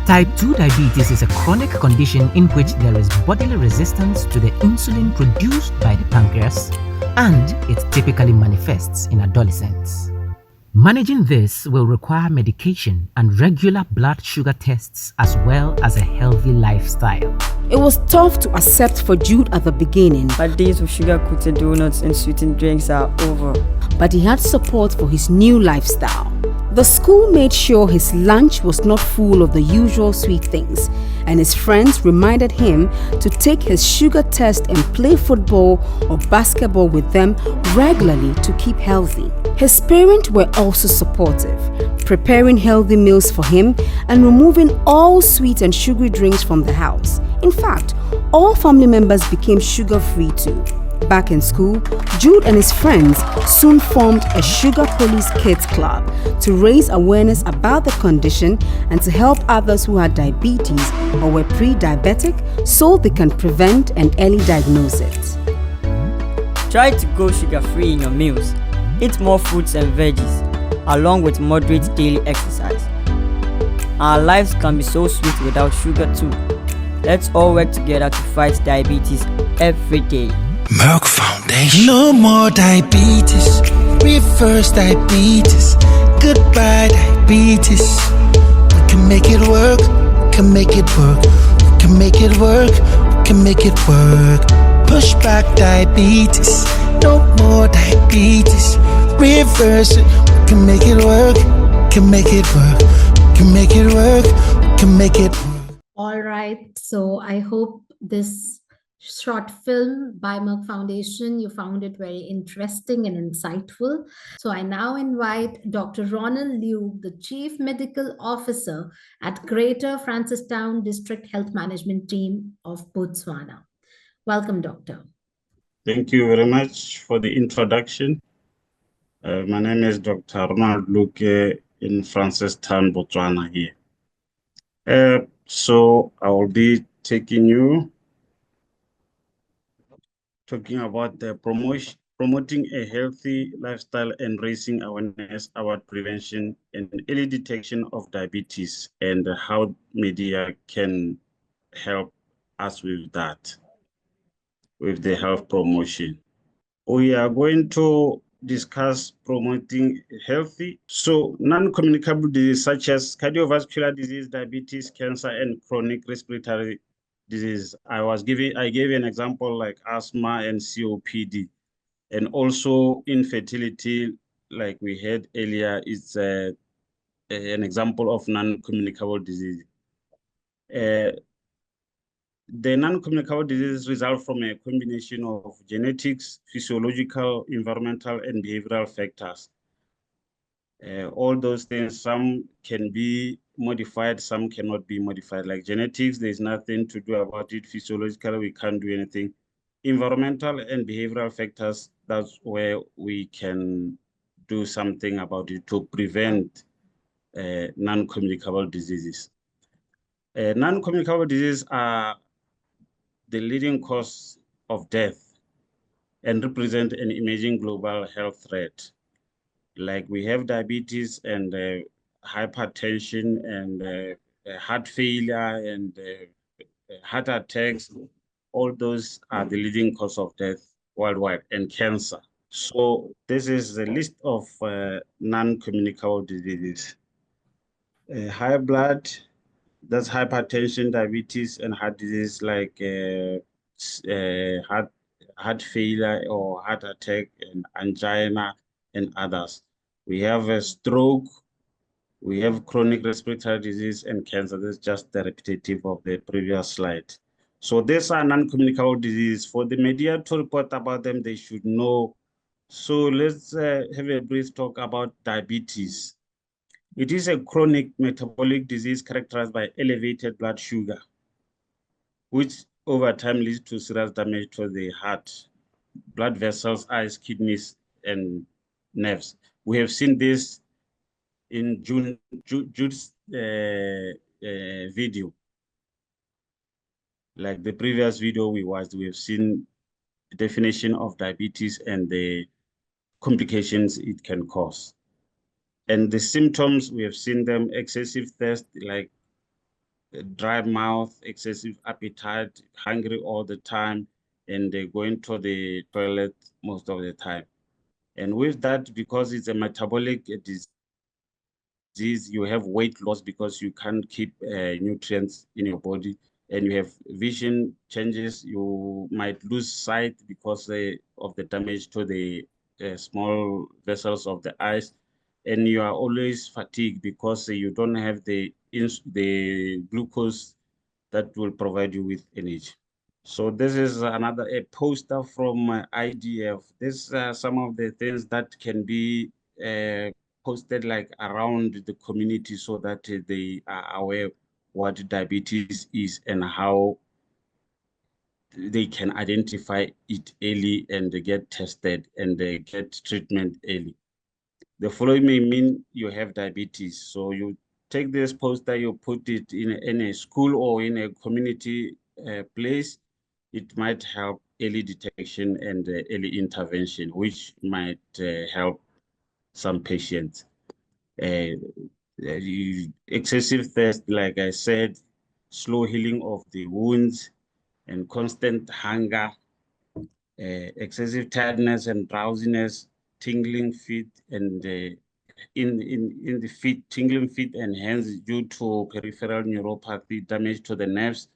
Type 2 diabetes is a chronic condition in which there is bodily resistance to the insulin produced by the pancreas, and it typically manifests in adolescents. Managing this will require medication and regular blood sugar tests as well as a healthy lifestyle. It was tough to accept for Jude at the beginning. My days with sugar-coated donuts and sweetened drinks are over. But he had support for his new lifestyle. The school made sure his lunch was not full of the usual sweet things, and his friends reminded him to take his sugar test and play football or basketball with them regularly to keep healthy. His parents were also supportive, preparing healthy meals for him and removing all sweet and sugary drinks from the house. In fact, all family members became sugar-free too. Back in school, Jude and his friends soon formed a Sugar Police Kids Club to raise awareness about the condition and to help others who had diabetes or were pre-diabetic so they can prevent and early diagnose it. Try to go sugar-free in your meals. Eat more fruits and veggies, along with moderate daily exercise. Our lives can be so sweet without sugar too. Let's all work together to fight diabetes every day. Merck Foundation. No more diabetes. Reverse diabetes. Goodbye diabetes. We can make it work. We can make it work. We can make it work. We can make it work. Push back diabetes. No more diabetes. Reverse it. We can make it work. We can make it work. We can make it work. We can make it work. All right. So I hope this short film by Merck Foundation, you found it very interesting and insightful. So I now invite Dr. Ronald Liu, the Chief Medical Officer at Greater Francistown District Health Management Team of Botswana. Welcome, Doctor. Thank you very much for the introduction. My name is Dr. Ronald Luke in Francistown, Botswana here. So I will be talking about the promoting a healthy lifestyle and raising awareness about prevention and early detection of diabetes and how media can help us with that, with the health promotion. We are going to discuss promoting healthy. So non-communicable diseases such as cardiovascular disease, diabetes, cancer, and chronic respiratory disease. I gave an example like asthma and COPD, and also infertility, like we heard earlier, is an example of non-communicable disease. The non-communicable diseases result from a combination of genetics, physiological, environmental, and behavioral factors. All those things, some can be modified, some cannot be modified. Like genetics, there's nothing to do about it. Physiologically, we can't do anything. Environmental and behavioral factors, that's where we can do something about it to prevent non-communicable diseases. Non-communicable diseases are the leading cause of death and represent an emerging global health threat. Like we have diabetes and hypertension and heart failure and heart attacks. All those are the leading cause of death worldwide, and cancer. So this is the list of non-communicable diseases. High blood, that's hypertension, diabetes, and heart disease like heart failure or heart attack and angina and others. We have a stroke, we have chronic respiratory disease and cancer. This is just the repetitive of the previous slide. So these are non-communicable diseases. For the media to report about them, they should know. So let's have a brief talk about diabetes. It is a chronic metabolic disease characterized by elevated blood sugar, which over time leads to serious damage to the heart, blood vessels, eyes, kidneys, and nerves. We have seen this in Jude's video. Like the previous video we have seen the definition of diabetes and the complications it can cause. And the symptoms, we have seen them: excessive thirst, like dry mouth, excessive appetite, hungry all the time, and they going to the toilet most of the time. And with that, because it's a metabolic disease, you have weight loss because you can't keep nutrients in your body, and you have vision changes. You might lose sight because of the damage to the small vessels of the eyes, and you are always fatigued because you don't have the glucose that will provide you with energy. So this is a poster from IDF. These are some of the things that can be posted like around the community so that they are aware what diabetes is and how they can identify it early and get tested and get treatment early. The following may mean you have diabetes. So you take this poster, you put it in a school or in a community place. It might help early detection and early intervention, which might help some patients. Excessive thirst, like I said, slow healing of the wounds, and constant hunger, excessive tiredness and drowsiness, tingling feet, and in the feet, tingling feet and hands due to peripheral neuropathy, damage to the nerves,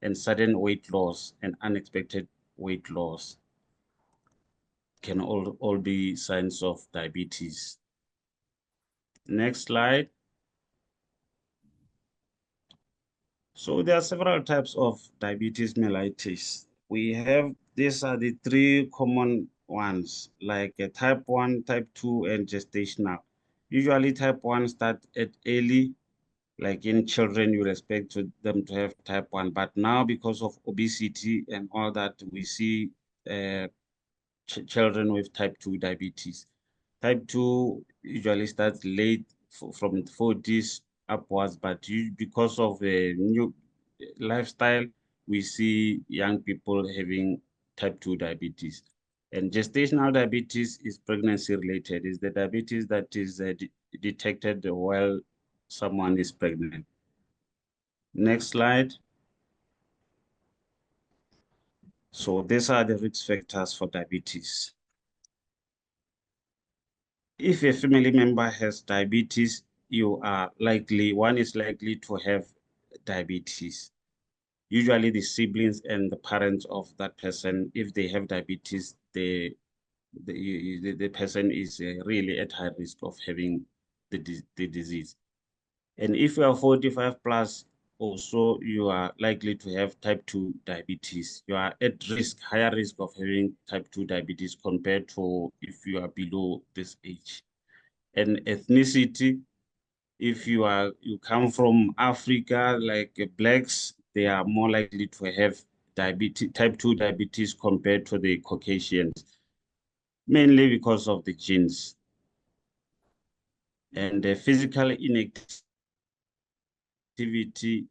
and sudden weight loss and unexpected weight loss can all be signs of diabetes. Next slide. So there are several types of diabetes mellitus. These are the three common ones, like type 1, type 2, and gestational. Usually type 1 start at early, like in children, you expect them to have type 1. But now because of obesity and all that, we see children with type 2 diabetes. Type 2 usually starts late from 40s upwards, but because of a new lifestyle, we see young people having type 2 diabetes. And gestational diabetes is pregnancy related. It's the diabetes that is detected while someone is pregnant. Next slide. So these are the risk factors for diabetes. If a family member has diabetes, one is likely to have diabetes. Usually the siblings and the parents of that person, if they have diabetes, the person is really at high risk of having the disease. And if you are 45 plus, also you are likely to have type 2 diabetes. You are at risk, higher risk of having type 2 diabetes compared to if you are below this age. And ethnicity, if you come from Africa, like blacks, they are more likely to have type 2 diabetes compared to the Caucasians, mainly because of the genes. And the physical inactivity,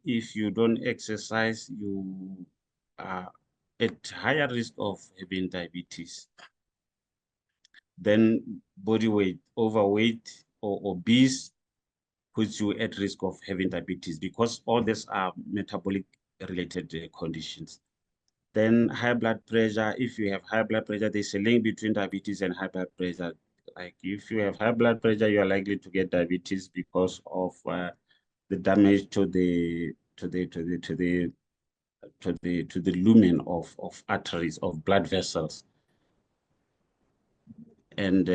if you don't exercise, you are at higher risk of having diabetes. Then body weight, overweight or obese puts you at risk of having diabetes because all these are metabolic related conditions. Then high blood pressure, if you have high blood pressure, there's a link between diabetes and high blood pressure. Like if you have high blood pressure, you are likely to get diabetes because of the damage to the lumen of arteries, of blood vessels. And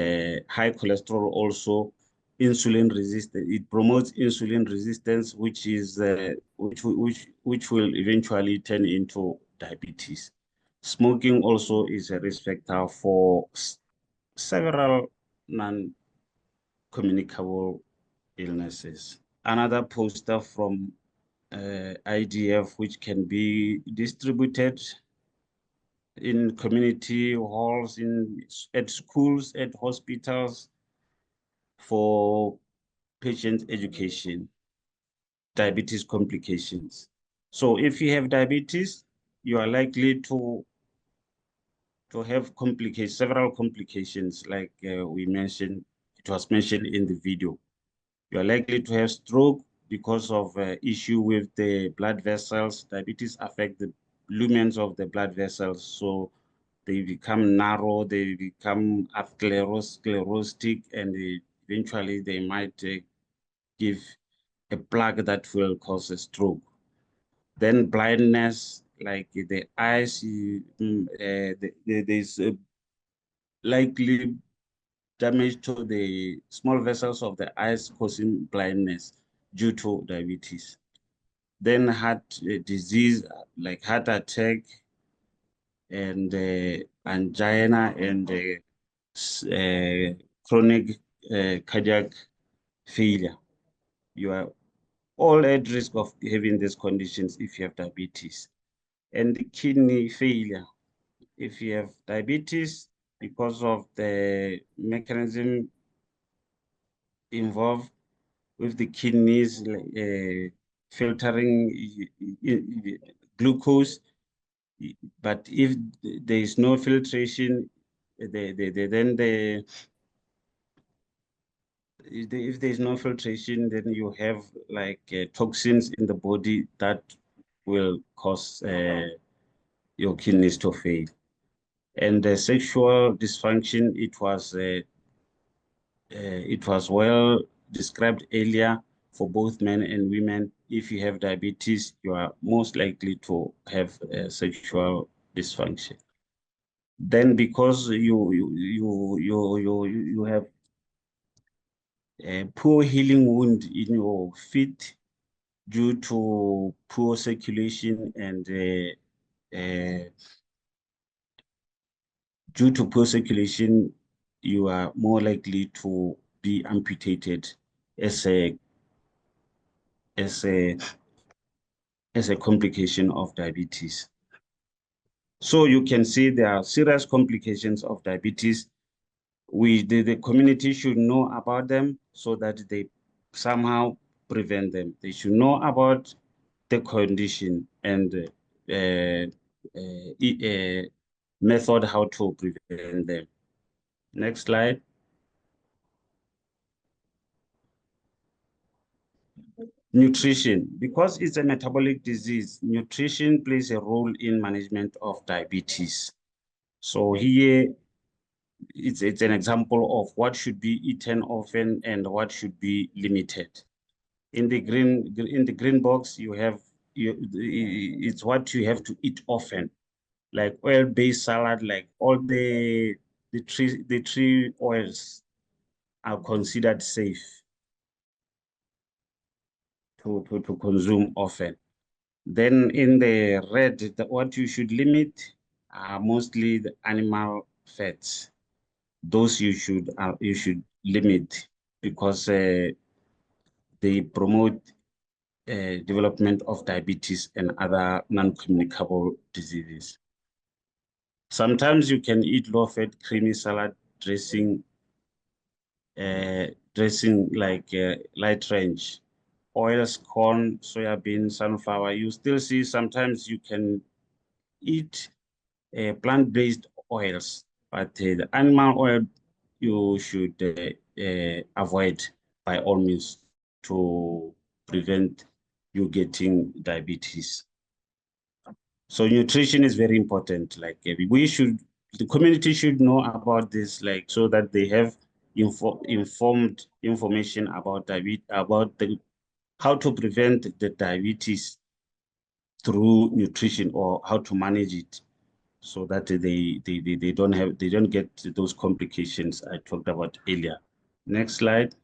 high cholesterol also, insulin resistance. It promotes insulin resistance, which will eventually turn into diabetes. Smoking also is a risk factor for several non-communicable illnesses. Another poster from IDF, which can be distributed in community halls, at schools, at hospitals for patient education, diabetes complications. So if you have diabetes, you are likely to have several complications, like we mentioned, it was mentioned in the video. You are likely to have stroke because of issue with the blood vessels. Diabetes affect the lumens of the blood vessels, so they become narrow, they become sclerotic, and eventually they might give a plaque that will cause a stroke. Then blindness, like the eyes, there's likely damage to the small vessels of the eyes, causing blindness due to diabetes. Then heart disease, like heart attack and angina and chronic cardiac failure. You are all at risk of having these conditions if you have diabetes. And kidney failure. If you have diabetes, because of the mechanism involved with the kidneys filtering glucose, but if there is no filtration, if there is no filtration, then you have like toxins in the body that will cause your kidneys to fail. And the sexual dysfunction, it was well described earlier for both men and women. If you have diabetes, you are most likely to have sexual dysfunction. Then, because you have a poor healing wound in your feet due to poor circulation and due to poor circulation, you are more likely to be amputated as a complication of diabetes. So you can see there are serious complications of diabetes. The community should know about them so that they somehow prevent them. They should know about the condition and method how to prevent them. Next slide. Nutrition. Because it's a metabolic disease, nutrition plays a role in management of diabetes. So here, it's an example of what should be eaten often and what should be limited. In the green box, you have it's what you have to eat often, like oil-based salad, like all the tree oils are considered safe to consume often. Then in the red, what you should limit are mostly the animal fats. Those you should limit because they promote development of diabetes and other non-communicable diseases. Sometimes you can eat low-fat creamy salad dressing like light range. Oils, corn, soybean, sunflower. You still see sometimes you can eat plant-based oils, but the animal oil you should avoid by all means to prevent you getting diabetes. So nutrition is very important. Like the community should know about this, like so that they have informed information about diabetes, about how to prevent the diabetes through nutrition or how to manage it, so that they don't get those complications I talked about earlier. Next slide.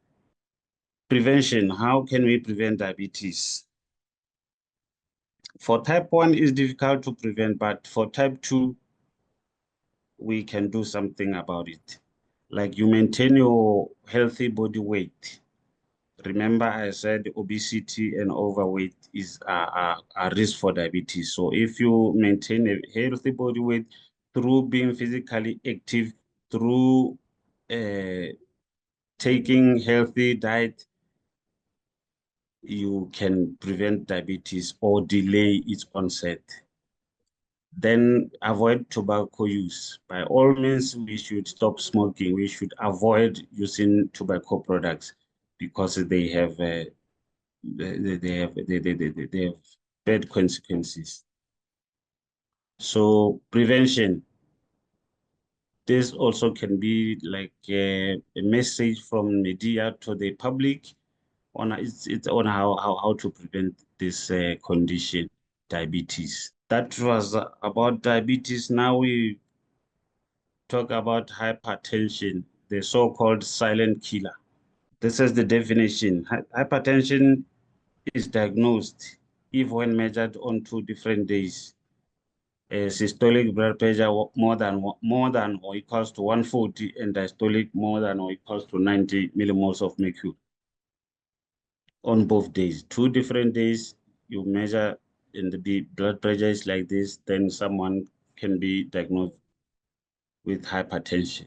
Prevention. How can we prevent diabetes? For type 1, it's difficult to prevent, but for type 2, we can do something about it. Like you maintain your healthy body weight. Remember, I said obesity and overweight is a risk for diabetes. So if you maintain a healthy body weight through being physically active, through taking healthy diet, you can prevent diabetes or delay its onset. Then avoid tobacco use. By all means, we should stop smoking. We should avoid using tobacco products because they have they have bad consequences. So prevention. This also can be like a message from media to the public on it's on how to prevent this condition, diabetes. That was about diabetes. Now we talk about hypertension, the so-called silent killer. This is the definition. Hypertension is diagnosed if when measured on 2 different days. Systolic blood pressure more than or equals to 140 and diastolic more than or equals to 90 millimoles of mercury on both days. 2 different days you measure and the blood pressure is like this, then someone can be diagnosed with hypertension.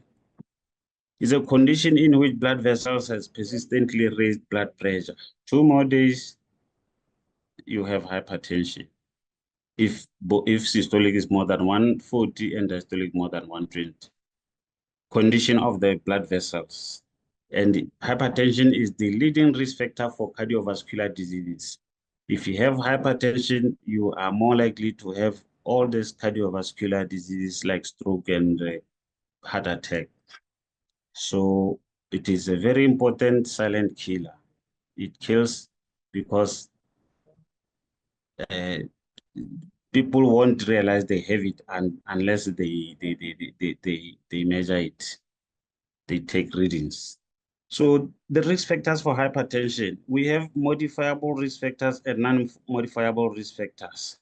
It's a condition in which blood vessels has persistently raised blood pressure. 2 more days, you have hypertension. If systolic is more than 140 and diastolic more than 120. Condition of the blood vessels. And hypertension is the leading risk factor for cardiovascular diseases. If you have hypertension, you are more likely to have all these cardiovascular diseases like stroke and heart attack. So it is a very important silent killer. It kills because people won't realize they have it unless they measure it. They take readings. So the risk factors for hypertension, we have modifiable risk factors and non-modifiable risk factors.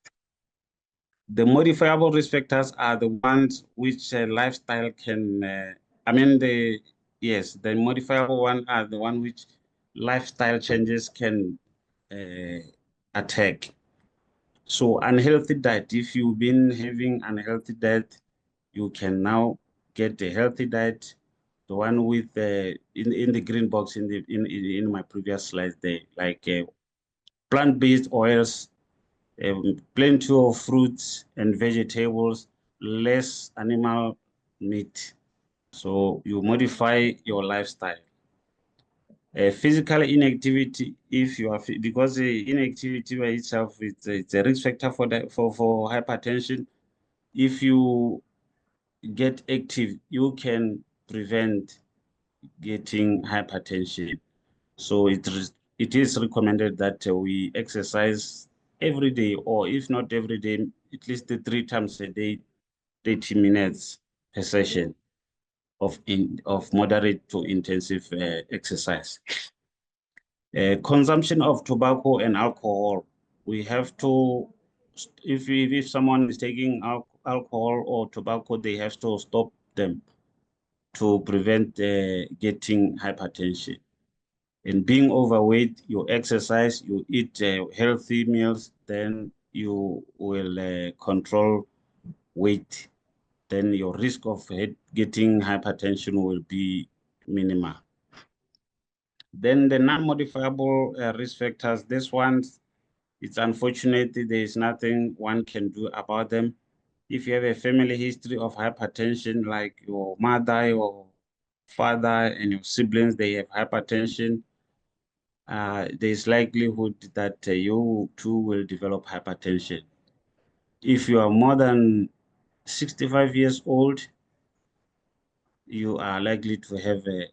The modifiable risk factors are the ones which lifestyle can, the modifiable one are the one which lifestyle changes can attack. So unhealthy diet, if you've been having unhealthy diet, you can now get a healthy diet. The one with in the green box in my previous slides there, like plant-based oils, plenty of fruits and vegetables, less animal meat. So you modify your lifestyle. Physical inactivity, if you are because the inactivity by itself it's a risk factor for hypertension. If you get active, you can prevent getting hypertension. So it is recommended that we exercise every day, or if not every day, at least 3 times a day, 30 minutes per session of moderate to intensive exercise. Consumption of tobacco and alcohol. We have to, if someone is taking alcohol or tobacco, they have to stop them to prevent getting hypertension. And being overweight, you exercise, you eat healthy meals, then you will control weight. Then your risk of getting hypertension will be minimal. Then the non-modifiable risk factors, this ones, it's unfortunate there is nothing one can do about them. If you have a family history of hypertension, like your mother, your father, and your siblings, they have hypertension, there's likelihood that you too will develop hypertension. If you are more than 65 years old, you are likely to have a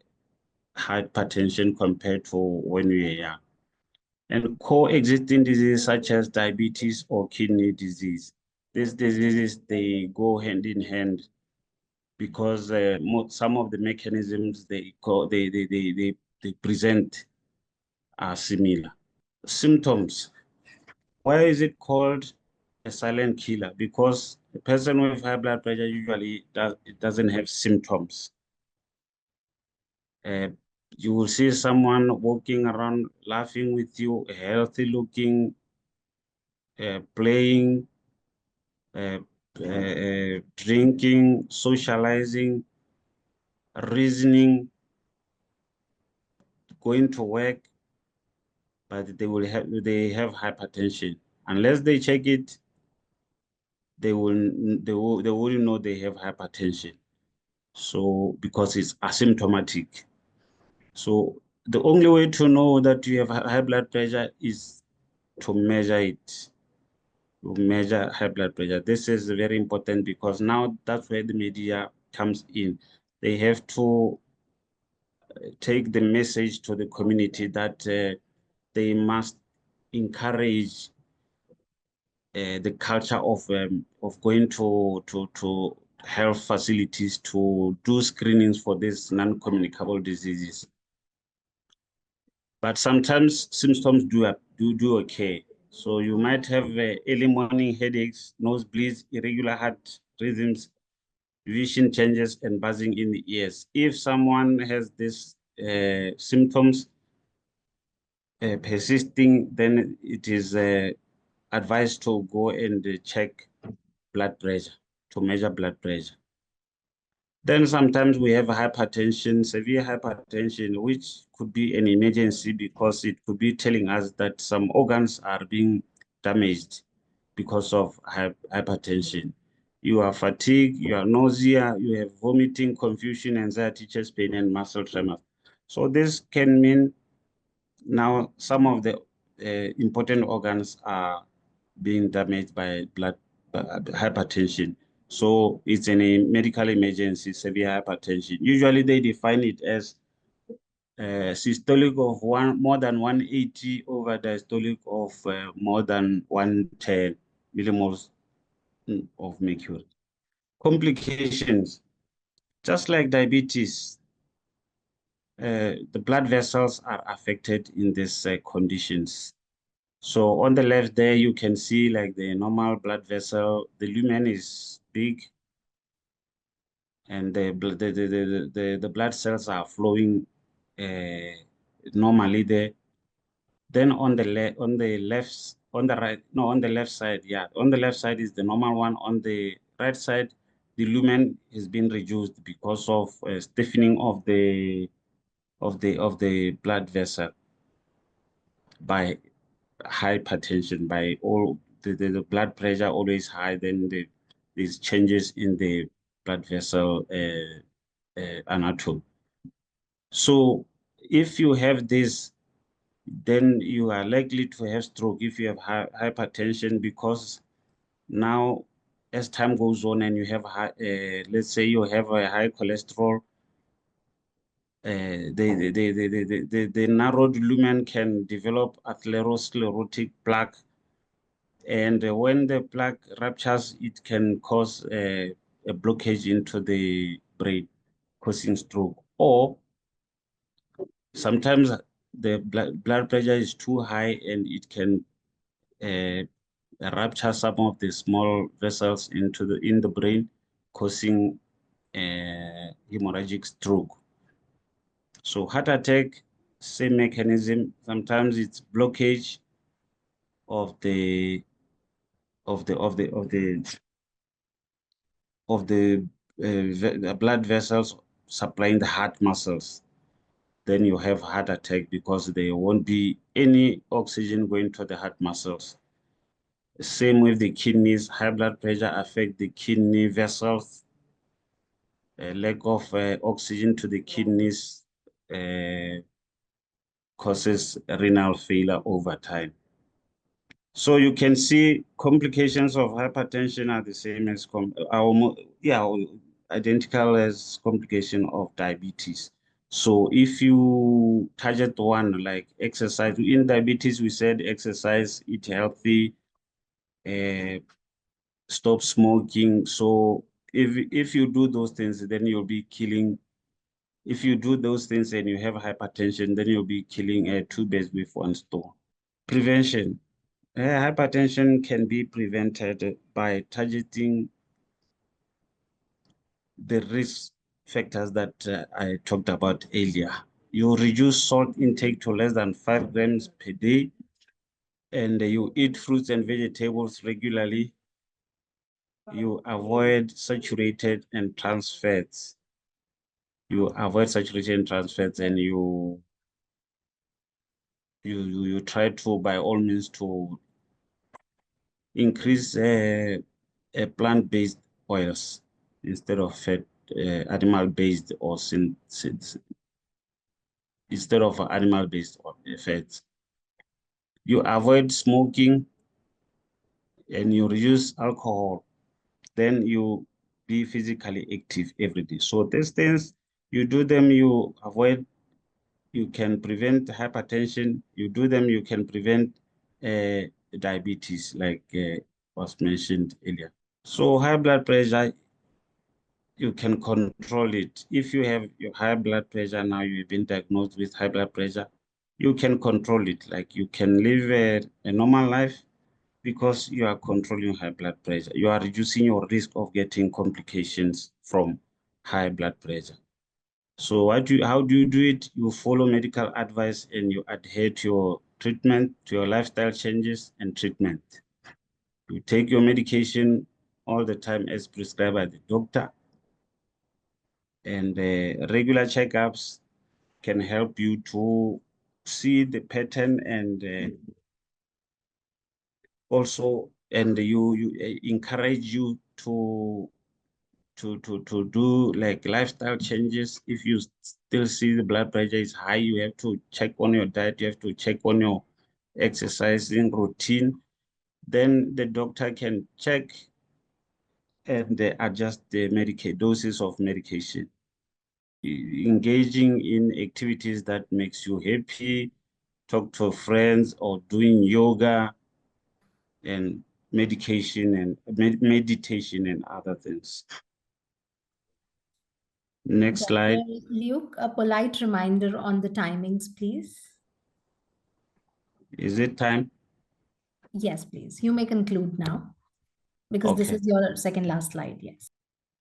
hypertension compared to when you are young. And coexisting diseases such as diabetes or kidney disease. These diseases, they go hand in hand because some of the mechanisms they present are similar. Symptoms. Why is it called a silent killer? Because a person with high blood pressure usually doesn't have symptoms. You will see someone walking around laughing with you, healthy looking, playing, drinking, socializing, reasoning, going to work, but they have hypertension. Unless they check it, they wouldn't know they have hypertension. So because it's asymptomatic. So the only way to know that you have high blood pressure is to measure it. To measure high blood pressure. This is very important because now that's where the media comes in. They have to take the message to the community that they must encourage the culture of going to health facilities to do screenings for these non-communicable diseases. But sometimes symptoms do okay. So you might have early morning headaches, nosebleeds, irregular heart rhythms, vision changes, and buzzing in the ears. If someone has these symptoms persisting, then it is advised to go and check blood pressure, to measure blood pressure. Then sometimes we have hypertension, severe hypertension, which could be an emergency because it could be telling us that some organs are being damaged because of hypertension. You are fatigued, you are nausea, you have vomiting, confusion, anxiety, chest pain, and muscle tremors. So this can mean now some of the important organs are being damaged by hypertension. So it's a medical emergency, severe hypertension. Usually they define it as systolic of more than 180 over diastolic of more than 110 millimoles of mercury. Complications, just like diabetes, the blood vessels are affected in these conditions. So on the left there, you can see like the normal blood vessel, the lumen is big, and the blood cells are flowing normally there. Then on the left side, yeah, on the left side is the normal one. On the right side, the lumen has been reduced because of stiffening of the blood vessel by hypertension, by all the blood pressure always high, then these changes in the blood vessel anatomy. So if you have this, then you are likely to have stroke if you have hypertension, because now as time goes on and you have let's say you have a high cholesterol, the narrowed lumen can develop atherosclerotic plaque, and when the plaque ruptures, it can cause a blockage into the brain, causing stroke. Or sometimes the blood pressure is too high and it can rupture some of the small vessels in the brain, causing hemorrhagic stroke. So heart attack, same mechanism. Sometimes it's blockage of the blood vessels supplying the heart muscles. Then you have heart attack because there won't be any oxygen going to the heart muscles. Same with the kidneys. High blood pressure affect the kidney vessels. Lack of oxygen to the kidneys causes renal failure over time. So you can see complications of hypertension are the same as identical as complication of diabetes. So if you target one, like exercise, in diabetes we said exercise, eat healthy, stop smoking. So if you do those things, then you'll be killing. If you do those things and you have hypertension, then you'll be killing two birds with one stone. Prevention. Hypertension can be prevented by targeting the risk factors that I talked about earlier. You reduce salt intake to less than 5 grams per day, and you eat fruits and vegetables regularly. You avoid saturated and trans fats. You avoid saturated and trans fats, and you try to, by all means, to increase plant-based oils instead of fat, animal-based or instead of animal-based fats. You avoid smoking and you reduce alcohol. Then you be physically active every day. So these things, you do them, you avoid, you can prevent hypertension. You do them, you can prevent diabetes, like was mentioned earlier. So high blood pressure, you can control it. If you have your high blood pressure, now you've been diagnosed with high blood pressure, you can control it. Like you can live a normal life because you are controlling high blood pressure. You are reducing your risk of getting complications from high blood pressure. So how do you do it? You follow medical advice and you adhere to your treatment, to your lifestyle changes and treatment. You take your medication all the time as prescribed by the doctor. And regular checkups can help you to see the pattern, and also, and you encourage you to do like lifestyle changes. If you still see the blood pressure is high, you have to check on your diet, you have to check on your exercising routine. Then the doctor can check and adjust the doses of medication. Engaging in activities that makes you happy, talk to friends, or doing yoga and meditation and meditation and other things. Next slide. Luke, a polite reminder on the timings, please. Is it time? Yes, please. You may conclude now because this is your second last slide. Yes.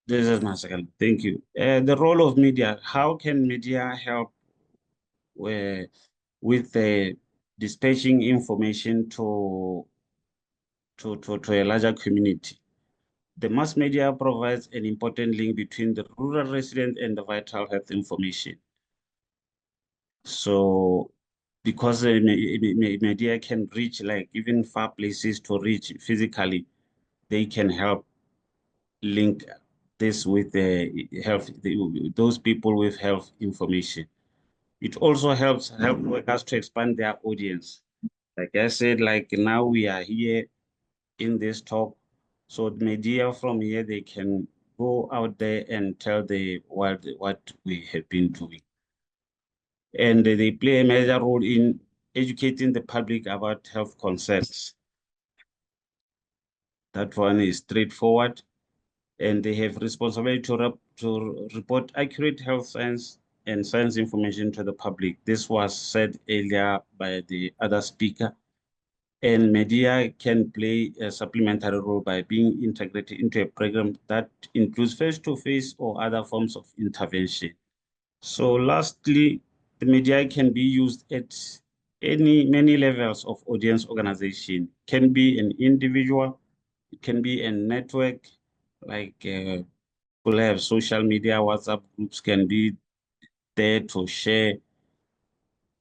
This is my second. Thank you. The role of media. How can media help with dispatching information to a larger community? The mass media provides an important link between the rural resident and the vital health information. So, because media can reach like even far places to reach physically, they can help link this with the health, those people with health information. It also helps health workers to expand their audience. Like I said, like now we are here in this talk, so the media from here, they can go out there and tell the world what we have been doing. And they play a major role in educating the public about health concerns. That one is straightforward. And they have responsibility to report accurate health science and science information to the public. This was said earlier by the other speaker. And media can play a supplementary role by being integrated into a program that includes face-to-face or other forms of intervention. So lastly, the media can be used at many levels of audience organization. Can be an individual, it can be a network, like people have social media, WhatsApp groups can be there to share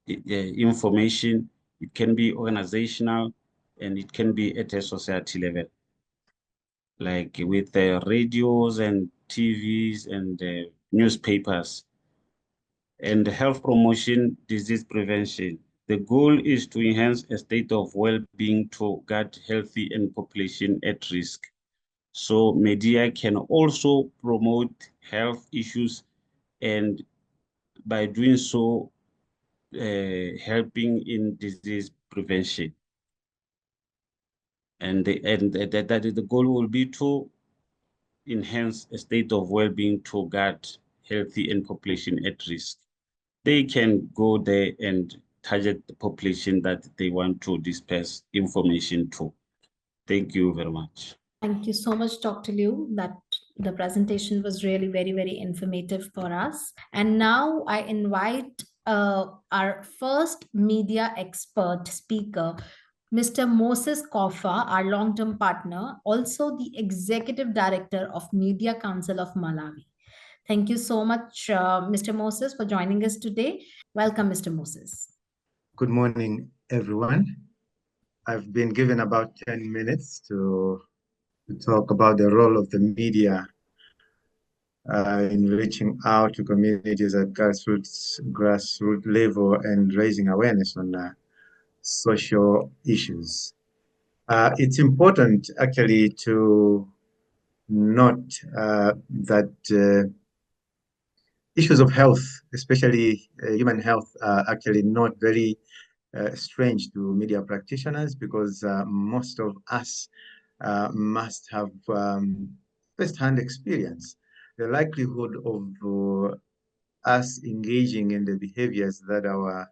information. It can be organizational, and it can be at a society level, like with the radios and TVs and newspapers. And health promotion, disease prevention. The goal is to enhance a state of well-being to guard healthy and population at risk. So media can also promote health issues, and by doing so, helping in disease prevention. And the goal will be to enhance a state of well-being to guard healthy and population at risk. They can go there and target the population that they want to disperse information to. Thank you very much. Thank you so much, Dr. Liu. That the presentation was really very, very informative for us. And now I invite our first media expert speaker, Mr. Moses Kofa, our long-term partner, also the Executive Director of Media Council of Malawi. Thank you so much, Mr. Moses, for joining us today. Welcome, Mr. Moses. Good morning, everyone. I've been given about 10 minutes to talk about the role of the media in reaching out to communities at grassroots level and raising awareness on social issues. It's important actually to note that issues of health, especially human health, are actually not very strange to media practitioners because most of us must have first-hand experience. The likelihood of us engaging in the behaviors that our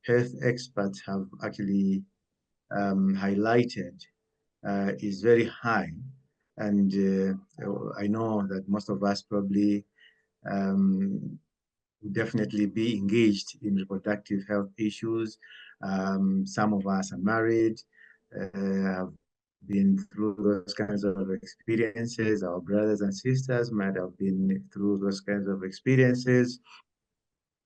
health experts have actually highlighted is very high. And I know that most of us probably will definitely be engaged in reproductive health issues. Some of us are married, have been through those kinds of experiences. Our brothers and sisters might have been through those kinds of experiences.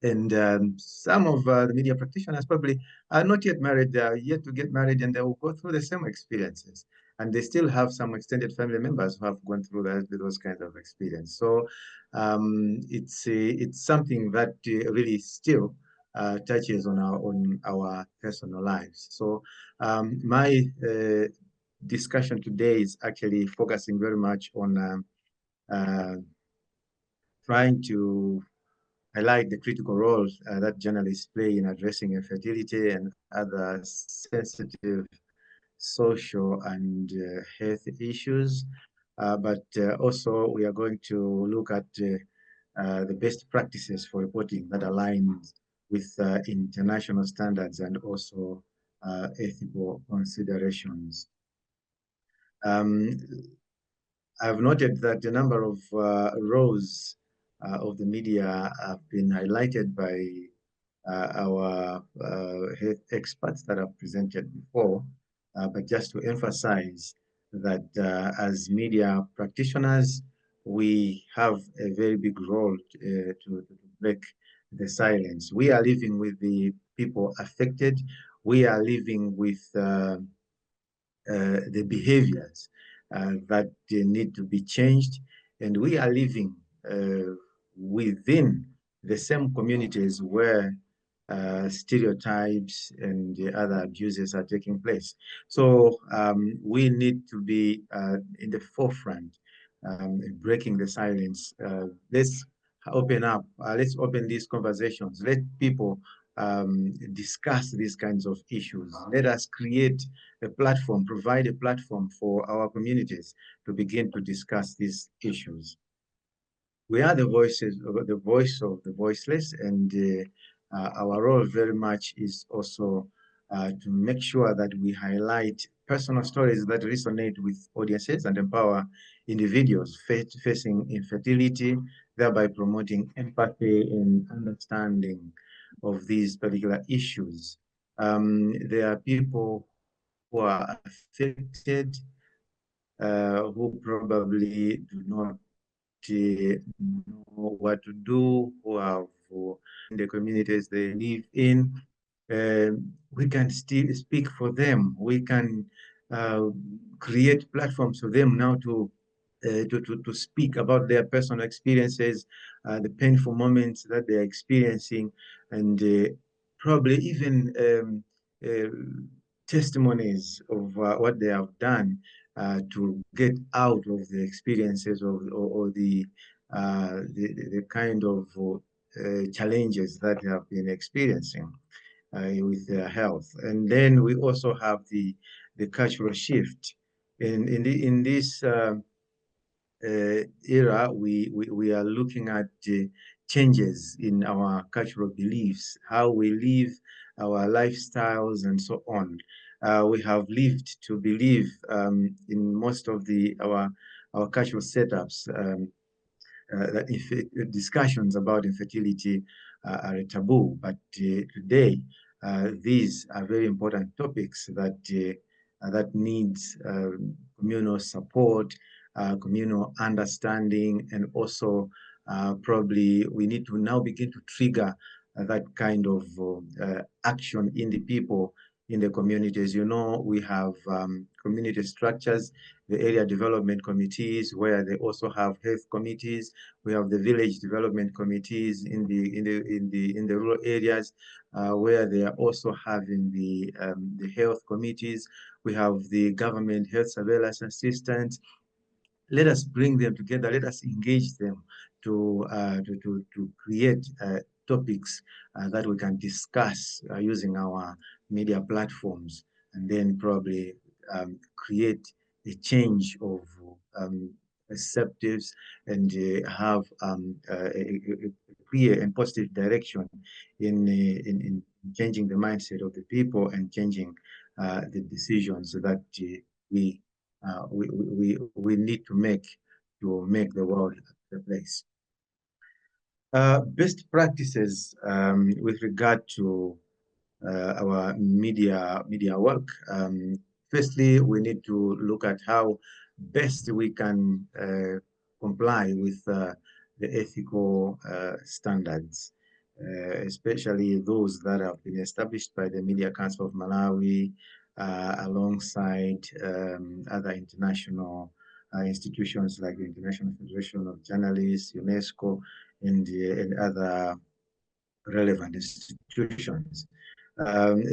And some of the media practitioners probably are not yet married. They are yet to get married, and they will go through the same experiences. And they still have some extended family members who have gone through those kinds of experience. So it's something that really still touches on our personal lives. So my discussion today is actually focusing very much on trying to highlight the critical role that journalists play in addressing infertility and other sensitive social and health issues. But also we are going to look at the best practices for reporting that align with international standards and also ethical considerations. I've noted that the number of roles of the media have been highlighted by our health experts that have presented before, but just to emphasize that as media practitioners, we have a very big role to break the silence. We are living with the people affected. We are living with the behaviors that need to be changed, and we are living within the same communities where stereotypes and the other abuses are taking place. So we need to be in the forefront, breaking the silence. Let's open up. Let's open these conversations. Let people discuss these kinds of issues. Let us create a platform, provide a platform for our communities to begin to discuss these issues. We are the voice of the voiceless, and our role very much is also to make sure that we highlight personal stories that resonate with audiences and empower individuals facing infertility, thereby promoting empathy and understanding of these particular issues. There are people who are affected who probably do not know what to do, who have in the communities they live in. We can still speak for them. We can create platforms for them now to speak about their personal experiences, the painful moments that they're experiencing, and probably even testimonies of what they have done to get out of the experiences or the kind of challenges that they have been experiencing with their health. And then we also have the cultural shift. In this era, we are looking at changes in our cultural beliefs, how we live, our lifestyles, and so on. We have lived to believe in most of our cultural setups that discussions about infertility are a taboo. But today, these are very important topics that that needs communal support, communal understanding, and also probably we need to now begin to trigger that kind of action in the people in the communities. You know, we have community structures, the area development committees, where they also have health committees. We have the village development committees in the rural areas, where they are also having the health committees. We have the government health surveillance assistants. Let us bring them together. Let us engage them to create topics that we can discuss using our media platforms, and then probably create a change of perceptives and have a clear and positive direction in changing the mindset of the people and changing the decisions that we need to make the world a better place. Best practices with regard to our media work. Firstly, we need to look at how best we can comply with the ethical standards, especially those that have been established by the Media Council of Malawi, alongside other international institutions like the International Federation of Journalists, UNESCO, and other relevant institutions.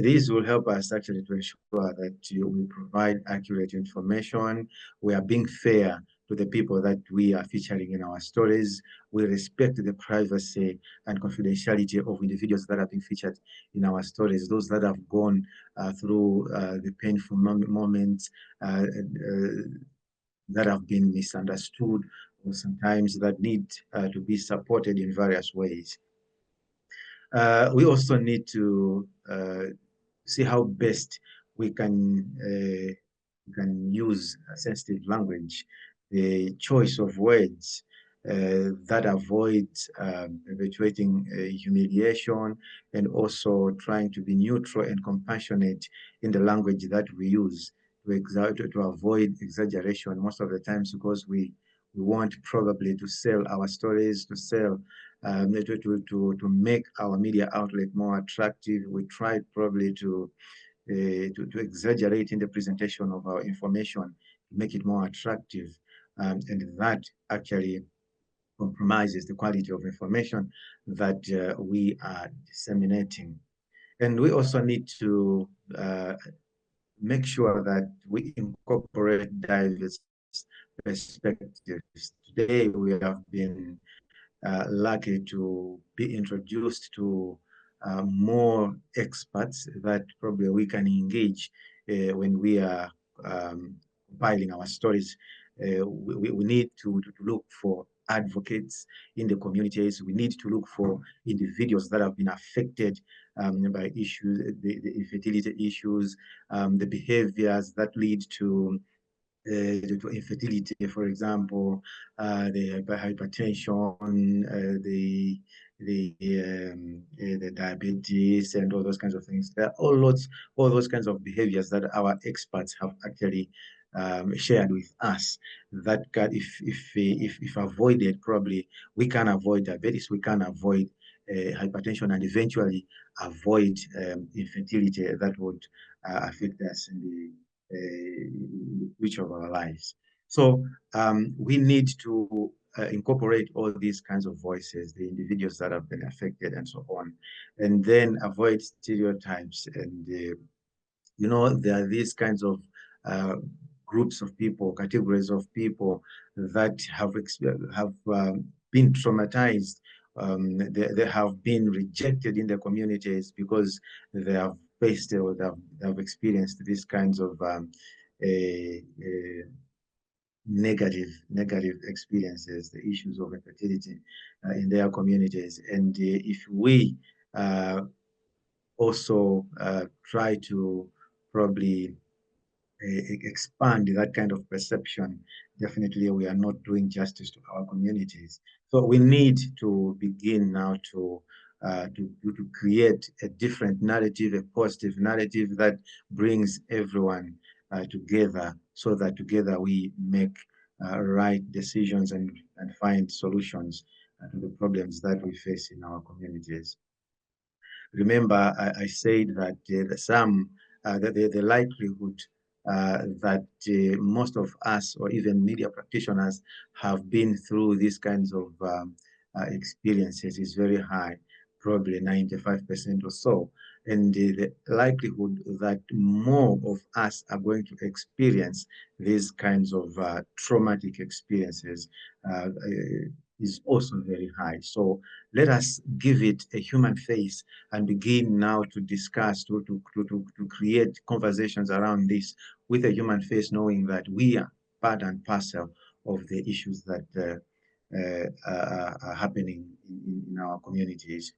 These will help us actually to ensure that we provide accurate information. We are being fair to the people that we are featuring in our stories. We respect the privacy and confidentiality of individuals that have been featured in our stories, those that have gone through the painful moments, that have been misunderstood, or sometimes that need to be supported in various ways. We also need to see how best we can use sensitive language, the choice of words that avoid perpetuating humiliation, and also trying to be neutral and compassionate in the language that we use to avoid exaggeration most of the times, because we want probably to sell our stories, to sell to make our media outlet more attractive. We try probably to exaggerate in the presentation of our information to make it more attractive, and that actually compromises the quality of information that we are disseminating. And we also need to make sure that we incorporate diverse perspectives. Today, we have been lucky to be introduced to more experts that probably we can engage when we are compiling our stories. We need to look for advocates in the communities. We need to look for individuals that have been affected by issues, the infertility issues, the behaviors that lead to infertility, for example, the hypertension, the diabetes, and all those kinds of things. There are all those kinds of behaviors that our experts have actually shared with us. That if avoided, probably we can avoid diabetes, we can avoid hypertension, and eventually avoid infertility that would affect us in which of our lives. So we need to incorporate all these kinds of voices, the individuals that have been affected and so on, and then avoid stereotypes. And you know, there are these kinds of groups of people, categories of people that have been traumatized. They have been rejected in their communities because they have faced or they have experienced these kinds of negative experiences, the issues of infertility in their communities. And if we also try to probably expand that kind of perception, definitely we are not doing justice to our communities. So we need to begin now to to create a different narrative, a positive narrative that brings everyone together, so that together we make right decisions and find solutions to the problems that we face in our communities. Remember, I said that the likelihood that most of us, or even media practitioners, have been through these kinds of experiences is very high, probably 95% or so. And the likelihood that more of us are going to experience these kinds of traumatic experiences is also very high. So let us give it a human face and begin now to discuss, to create conversations around this with a human face, knowing that we are part and parcel of the issues that are happening in our communities.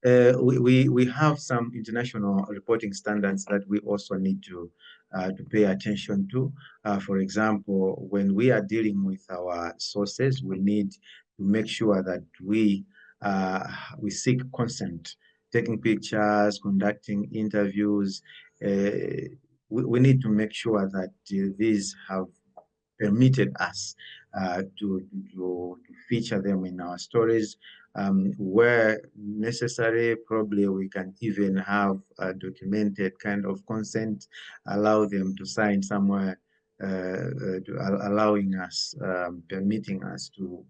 We have some international reporting standards that we also need to pay attention to. For example, when we are dealing with our sources, we need to make sure that we seek consent, taking pictures, conducting interviews. We need to make sure that these have permitted us to feature them in our stories. Where necessary, probably we can even have a documented kind of consent, allow them to sign somewhere, allowing us, permitting us to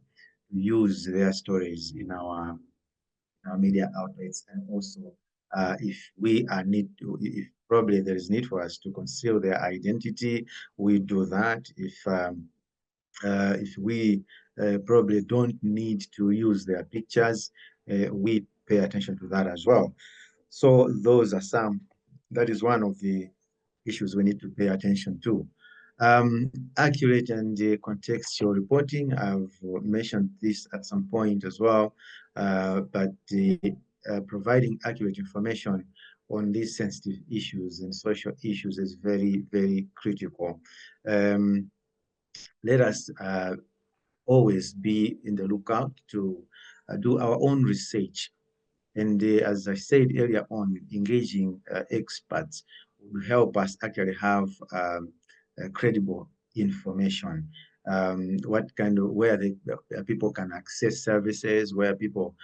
use their stories in our media outlets. And also, if probably there is need for us to conceal their identity, we do that. If we probably don't need to use their pictures, we pay attention to that as well. So those are that is one of the issues we need to pay attention to. Accurate and contextual reporting, I've mentioned this at some point as well, but providing accurate information on these sensitive issues and social issues is very, very critical. Let us always be in the lookout to do our own research. And as I said earlier on, engaging experts will help us actually have credible information. Where people can access services, where people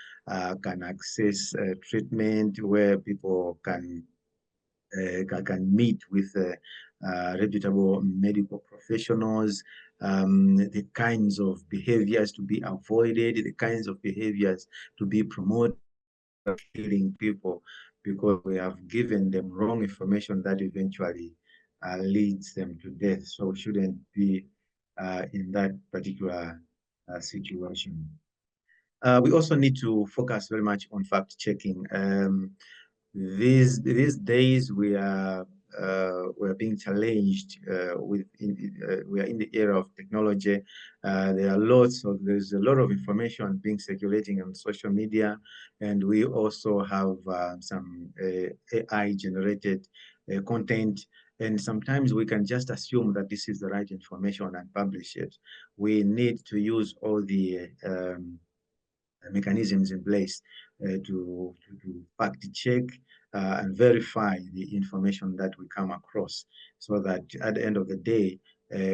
can access treatment, where people can meet with reputable medical professionals, the kinds of behaviors to be avoided, the kinds of behaviors to be promoted, killing people because we have given them wrong information that eventually leads them to death. So we shouldn't be in that particular situation. We also need to focus very much on fact checking. These days we are being challenged we are in the era of technology. There's a lot of information being circulating on social media, and we also have some AI generated content, and sometimes we can just assume that this is the right information and publish it. We need to use all the mechanisms in place to fact check and verify the information that we come across, so that at the end of the day,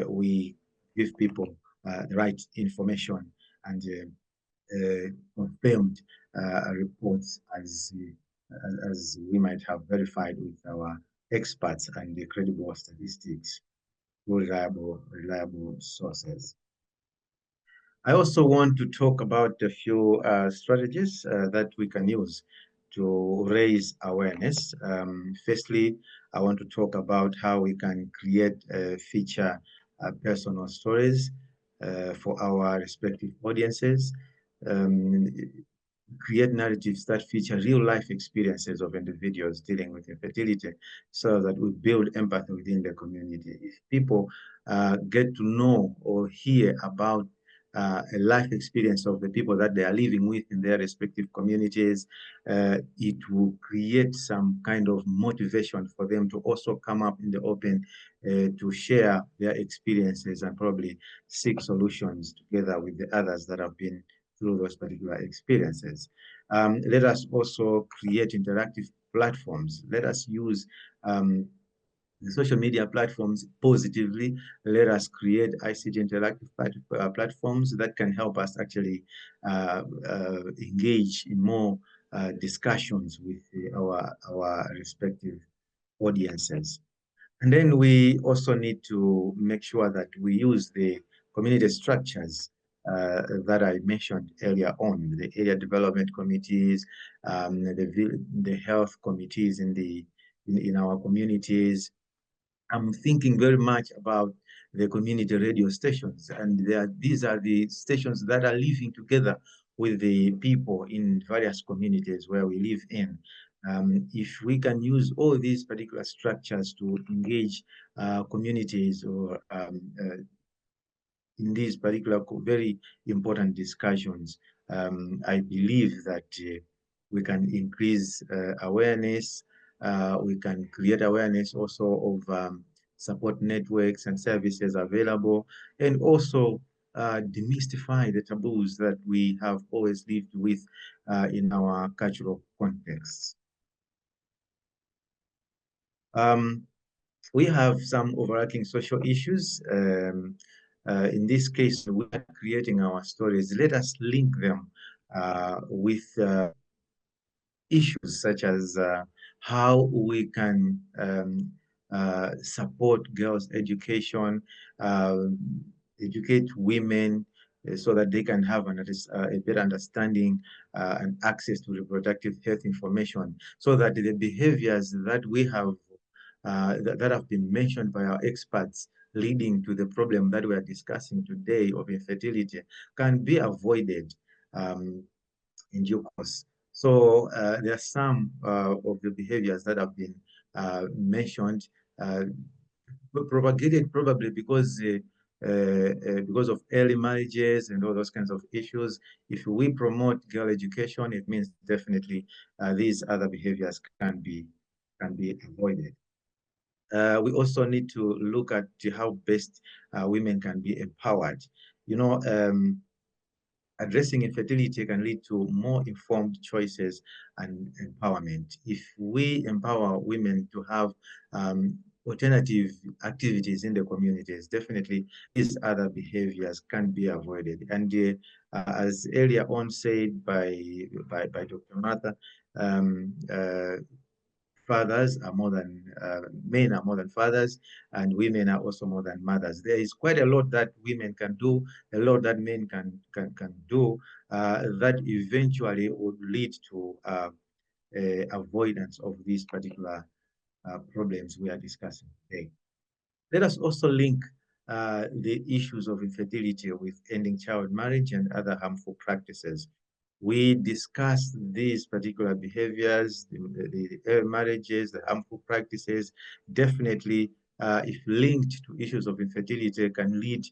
we give people the right information and confirmed reports as we might have verified with our experts and the credible statistics, reliable sources. I also want to talk about a few strategies that we can use to raise awareness. Firstly, I want to talk about how we can feature personal stories for our respective audiences. Create narratives that feature real-life experiences of individuals dealing with infertility, so that we build empathy within the community. If people get to know or hear about a life experience of the people that they are living with in their respective communities, it will create some kind of motivation for them to also come up in the open to share their experiences and probably seek solutions together with the others that have been through those particular experiences. Let us also create interactive platforms. Let us use the social media platforms positively. Let us create ICT interactive platforms that can help us actually engage in more discussions with our respective audiences. And then we also need to make sure that we use the community structures that I mentioned earlier on, the area development committees, the health committees in our communities. I'm thinking very much about the community radio stations, and these are the stations that are living together with the people in various communities where we live in. If we can use all these particular structures to engage communities or in these particular very important discussions, I believe that we can increase awareness. We can create awareness also of support networks and services available, and also demystify the taboos that we have always lived with in our cultural contexts. We have some overarching social issues. In this case, we are creating our stories. Let us link them with issues such as how we can support girls' education, educate women so that they can have a better understanding and access to reproductive health information, so that the behaviors that we have that have been mentioned by our experts leading to the problem that we are discussing today of infertility can be avoided in due course. So there are some of the behaviors that have been mentioned, propagated probably because of early marriages and all those kinds of issues. If we promote girl education, it means definitely these other behaviors can be avoided. We also need to look at how best women can be empowered. You know, addressing infertility can lead to more informed choices and empowerment. If we empower women to have alternative activities in the communities, definitely these other behaviors can be avoided. And as earlier on said by Dr. Martha, fathers are more than men are more than fathers, and women are also more than mothers. There is quite a lot that women can do, a lot that men can do that eventually would lead to avoidance of these particular problems we are discussing today. Let us also link the issues of infertility with ending child marriage and other harmful practices. We discussed these particular behaviors, the early marriages, the harmful practices. Definitely, if linked to issues of infertility, can lead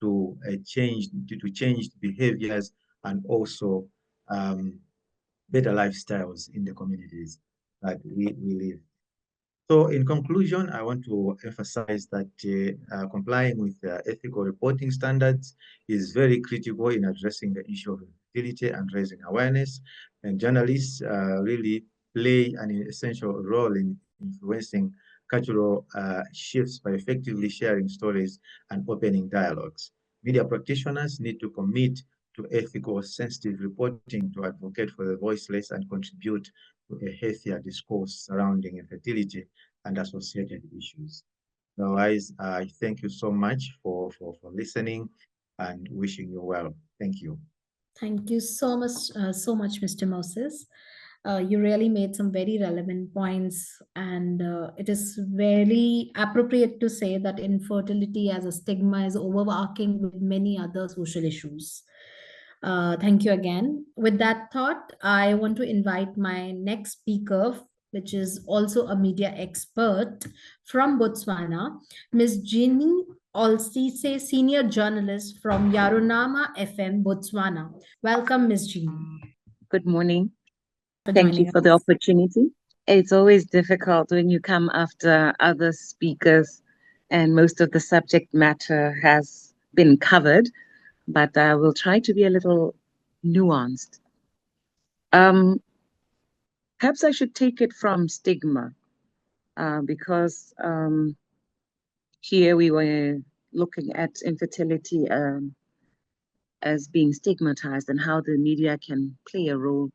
to a changed behaviors and also better lifestyles in the communities that we live. So in conclusion, I want to emphasize that complying with ethical reporting standards is very critical in addressing the issue of infertility and raising awareness. And journalists really play an essential role in influencing cultural shifts by effectively sharing stories and opening dialogues. Media practitioners need to commit to ethical, sensitive reporting to advocate for the voiceless and contribute to a healthier discourse surrounding infertility and associated issues. Otherwise, I thank you so much for listening and wishing you well. Thank you. Thank you so much, Mr. Moses. You really made some very relevant points, and it is very appropriate to say that infertility as a stigma is overarching with many other social issues. Thank you again. With that thought, I want to invite my next speaker, which is also a media expert from Botswana, Ms. Jeannie Olsise, senior journalist from Yarunama FM, Botswana. Welcome, Ms. Jeannie. Good morning. Thank you for the opportunity. It's always difficult when you come after other speakers and most of the subject matter has been covered, but I will try to be a little nuanced. Perhaps I should take it from stigma, because here we were looking at infertility as being stigmatized and how the media can play a role,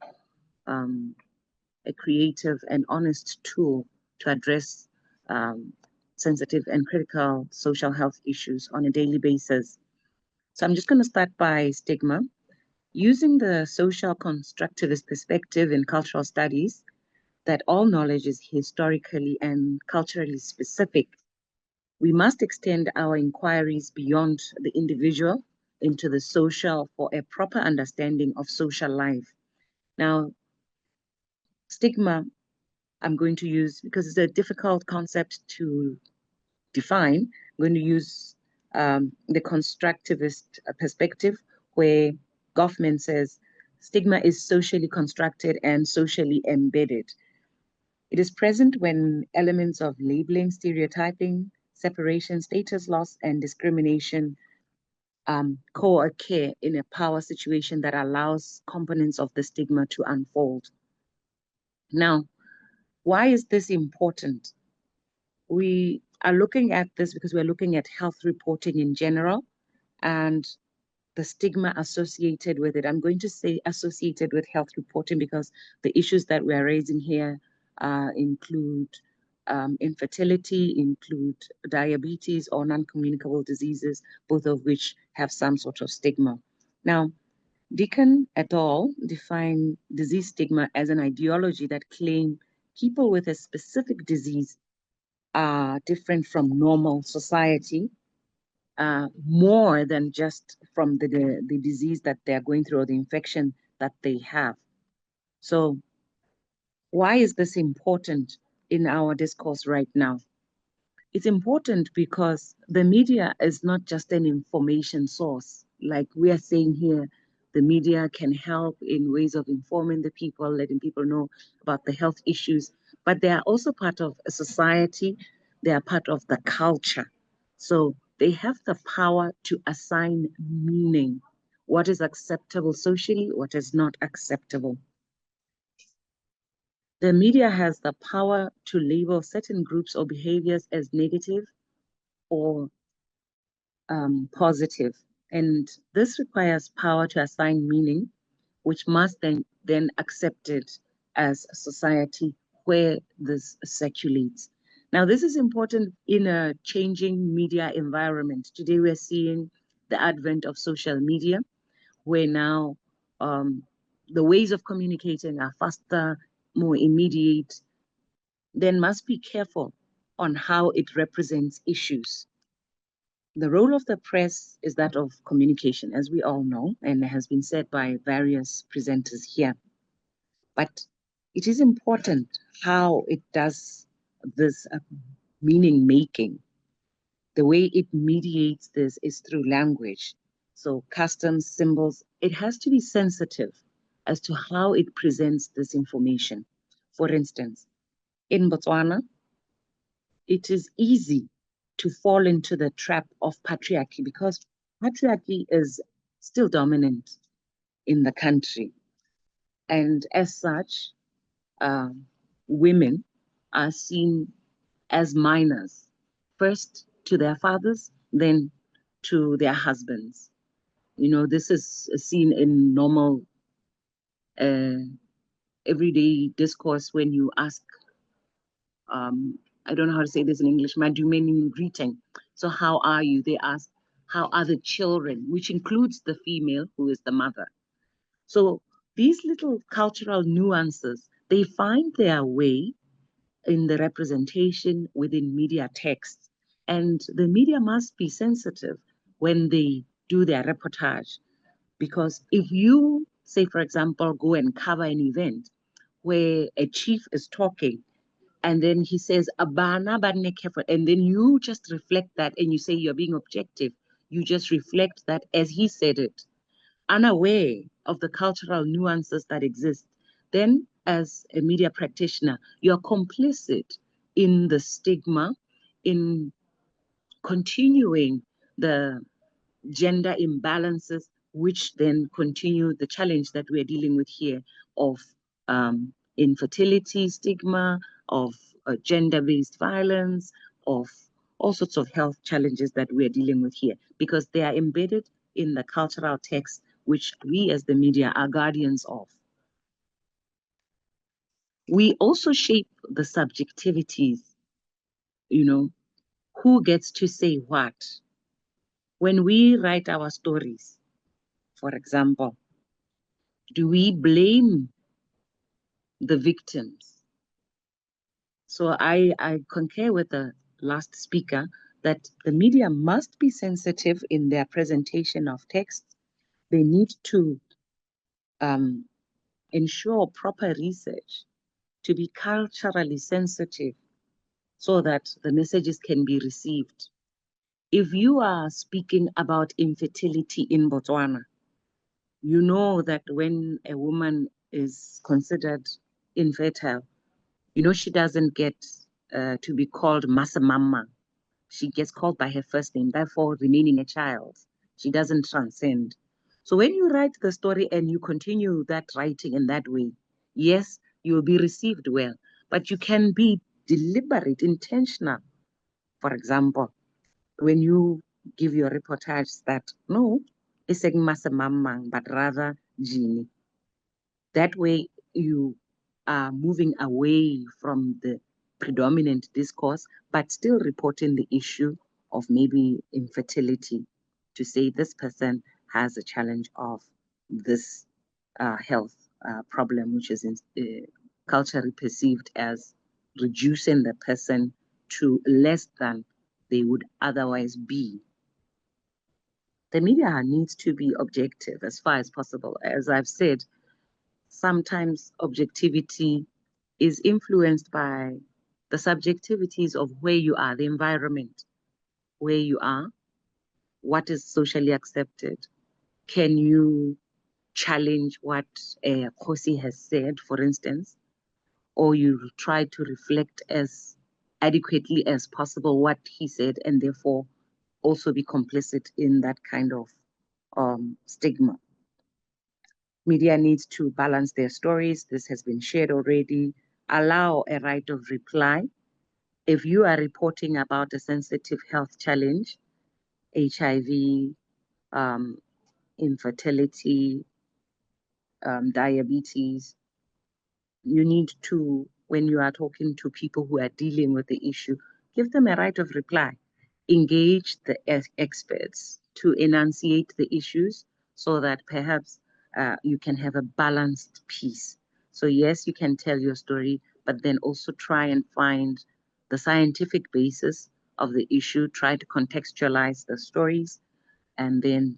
a creative and honest tool to address sensitive and critical social health issues on a daily basis. So I'm just going to start by stigma. Using the social constructivist perspective in cultural studies, that all knowledge is historically and culturally specific, we must extend our inquiries beyond the individual into the social for a proper understanding of social life. Now, stigma, I'm going to use, because it's a difficult concept to define, I'm going to use the constructivist perspective, where Goffman says stigma is socially constructed and socially embedded. It is present when elements of labeling, stereotyping, separation, status loss, and discrimination co-occur in a power situation that allows components of the stigma to unfold. Now, why is this important? We are looking at this because we're looking at health reporting in general and the stigma associated with it. I'm going to say associated with health reporting because the issues that we're raising here include infertility, include diabetes or non-communicable diseases, both of which have some sort of stigma. Now, Deacon et al. Define disease stigma as an ideology that claims people with a specific disease are different from normal society, more than just from the disease that they're going through or the infection that they have. So why is this important in our discourse right now? It's important because the media is not just an information source. Like we are saying here, the media can help in ways of informing the people, letting people know about the health issues, but they are also part of a society. They are part of the culture. So they have the power to assign meaning. What is acceptable socially, what is not acceptable. The media has the power to label certain groups or behaviors as negative or positive. And this requires power to assign meaning, which must then accepted as a society where this circulates. Now, this is important in a changing media environment. Today, we're seeing the advent of social media, where now the ways of communicating are faster, more immediate. Then must be careful on how it represents issues. The role of the press is that of communication, as we all know, and has been said by various presenters here. But it is important how it does this meaning making. The way it mediates this is through language. So customs, symbols, it has to be sensitive as to how it presents this information. For instance, in Botswana, it is easy to fall into the trap of patriarchy because patriarchy is still dominant in the country. And as such, women are seen as minors, first to their fathers, then to their husbands. You know, this is seen in normal everyday discourse when you ask, I don't know how to say this in English, meaning greeting. So how are you? They ask, how are the children, which includes the female who is the mother. So these little cultural nuances, they find their way in the representation within media texts. And the media must be sensitive when they do their reportage. Because if you, say, for example, go and cover an event where a chief is talking, and then he says, Abana banne kefa, and then you just reflect that and you say you're being objective. You just reflect that as he said it, unaware of the cultural nuances that exist. Then, as a media practitioner, you're complicit in the stigma, in continuing the gender imbalances which then continue the challenge that we're dealing with here of infertility stigma, of gender-based violence, of all sorts of health challenges that we're dealing with here, because they are embedded in the cultural text which we as the media are guardians of. We also shape the subjectivities, you know, who gets to say what. When we write our stories, for example, do we blame the victims? So I concur with the last speaker that the media must be sensitive in their presentation of text. They need to ensure proper research, to be culturally sensitive so that the messages can be received. If you are speaking about infertility in Botswana, you know that when a woman is considered infertile, you know she doesn't get to be called Masamama. She gets called by her first name, therefore remaining a child. She doesn't transcend. So when you write the story and you continue that writing in that way, yes, you will be received well, but you can be deliberate, intentional. For example, when you give your reportage that, no, it's a Masamamang, but rather Genie. That way you are moving away from the predominant discourse, but still reporting the issue of maybe infertility to say this person has a challenge of this health problem, which is culturally perceived as reducing the person to less than they would otherwise be. The media needs to be objective as far as possible. As I've said, sometimes objectivity is influenced by the subjectivities of where you are, the environment, where you are, what is socially accepted. Can you challenge what Khosi has said, for instance, or you try to reflect as adequately as possible what he said and therefore also be complicit in that kind of stigma. Media needs to balance their stories. This has been shared already. Allow a right of reply. If you are reporting about a sensitive health challenge, HIV, infertility, diabetes, you need to, when you are talking to people who are dealing with the issue, give them a right of reply. Engage the experts to enunciate the issues so that perhaps you can have a balanced piece. So yes, you can tell your story, but then also try and find the scientific basis of the issue, try to contextualize the stories, and then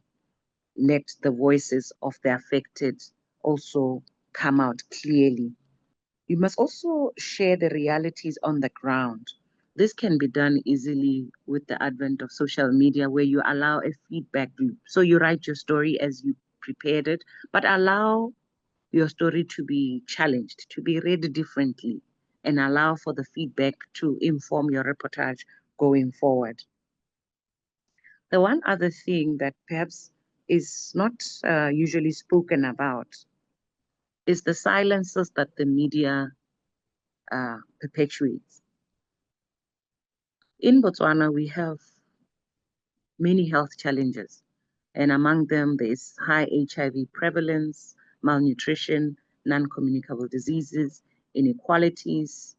let the voices of the affected also come out clearly. You must also share the realities on the ground. This can be done easily with the advent of social media where you allow a feedback loop. So you write your story as you prepared it, but allow your story to be challenged, to be read differently, and allow for the feedback to inform your reportage going forward. The one other thing that perhaps is not usually spoken about is the silences that the media perpetuates. In Botswana, we have many health challenges, and among them there is high HIV prevalence, malnutrition, non-communicable diseases, inequalities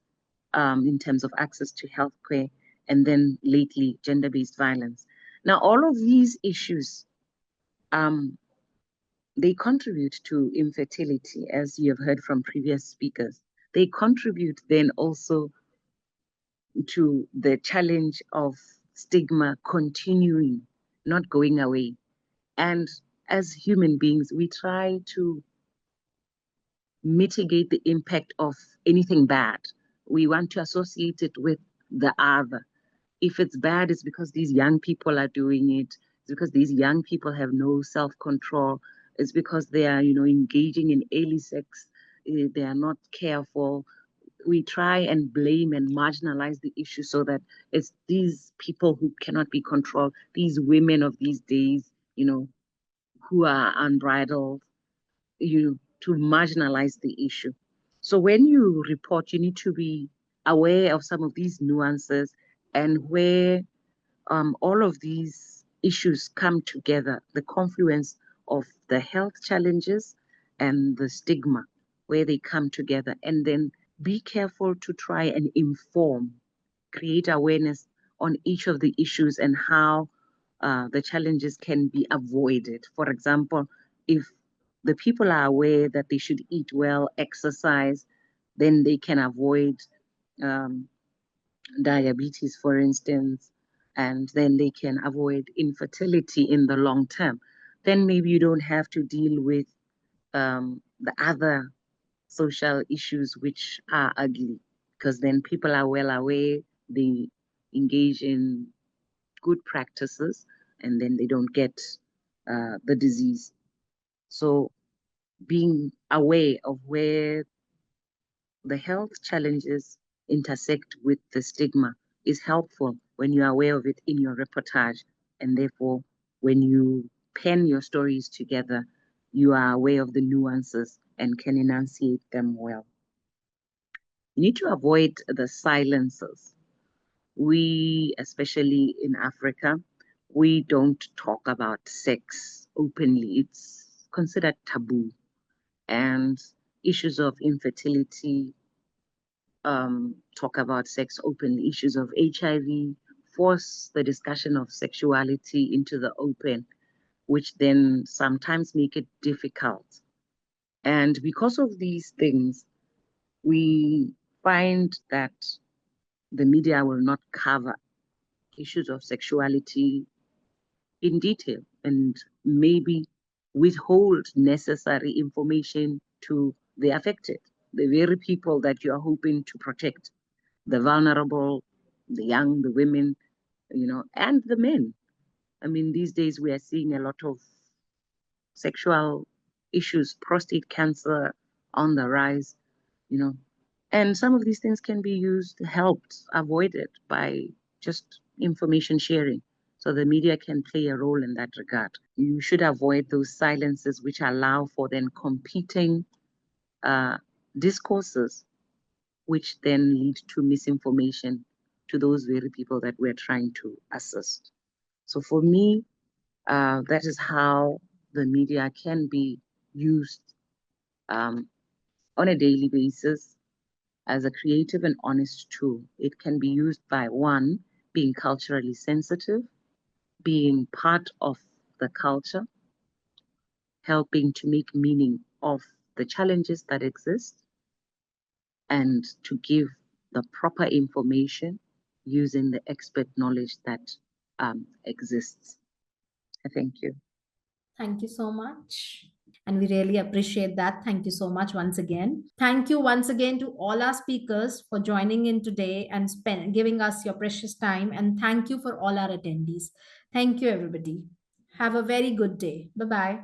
in terms of access to healthcare, and then lately gender-based violence. Now, all of these issues, they contribute to infertility, as you have heard from previous speakers. They contribute then also to the challenge of stigma continuing, not going away. And as human beings, we try to mitigate the impact of anything bad. We want to associate it with the other. If it's bad, it's because these young people are doing it. It's because these young people have no self-control. It's because they are, engaging in early sex. They are not careful. We try and blame and marginalize the issue so that it's these people who cannot be controlled, these women of these days, who are unbridled, to marginalize the issue. So when you report, you need to be aware of some of these nuances and where all of these issues come together, the confluence of the health challenges and the stigma, where they come together, and then be careful to try and inform, create awareness on each of the issues and how the challenges can be avoided. For example, if the people are aware that they should eat well, exercise, then they can avoid diabetes, for instance, and then they can avoid infertility in the long term. Then maybe you don't have to deal with the other social issues which are ugly, because then people are well aware, they engage in good practices, and then they don't get the disease. So being aware of where the health challenges intersect with the stigma is helpful when you're aware of it in your reportage, and therefore when you pen your stories together, you are aware of the nuances and can enunciate them well. You need to avoid the silences. We, especially in Africa, we don't talk about sex openly. It's considered taboo. And issues of infertility, talk about sex openly. Issues of HIV force the discussion of sexuality into the open, which then sometimes make it difficult. And because of these things, we find that the media will not cover issues of sexuality in detail and maybe withhold necessary information to the affected, the very people that you are hoping to protect, the vulnerable, the young, the women, and the men. I mean, these days we are seeing a lot of sexual issues, prostate cancer on the rise, and some of these things can be helped, avoided by just information sharing. So the media can play a role in that regard. You should avoid those silences which allow for then competing discourses, which then lead to misinformation to those very people that we're trying to assist. So for me, that is how the media can be used on a daily basis as a creative and honest tool. It can be used by one, being culturally sensitive, being part of the culture, helping to make meaning of the challenges that exist, and to give the proper information using the expert knowledge that exists. I thank you. Thank you so much. And we really appreciate that. Thank you so much once again. Thank you once again to all our speakers for joining in today and giving us your precious time. And thank you for all our attendees. Thank you, everybody. Have a very good day. Bye-bye.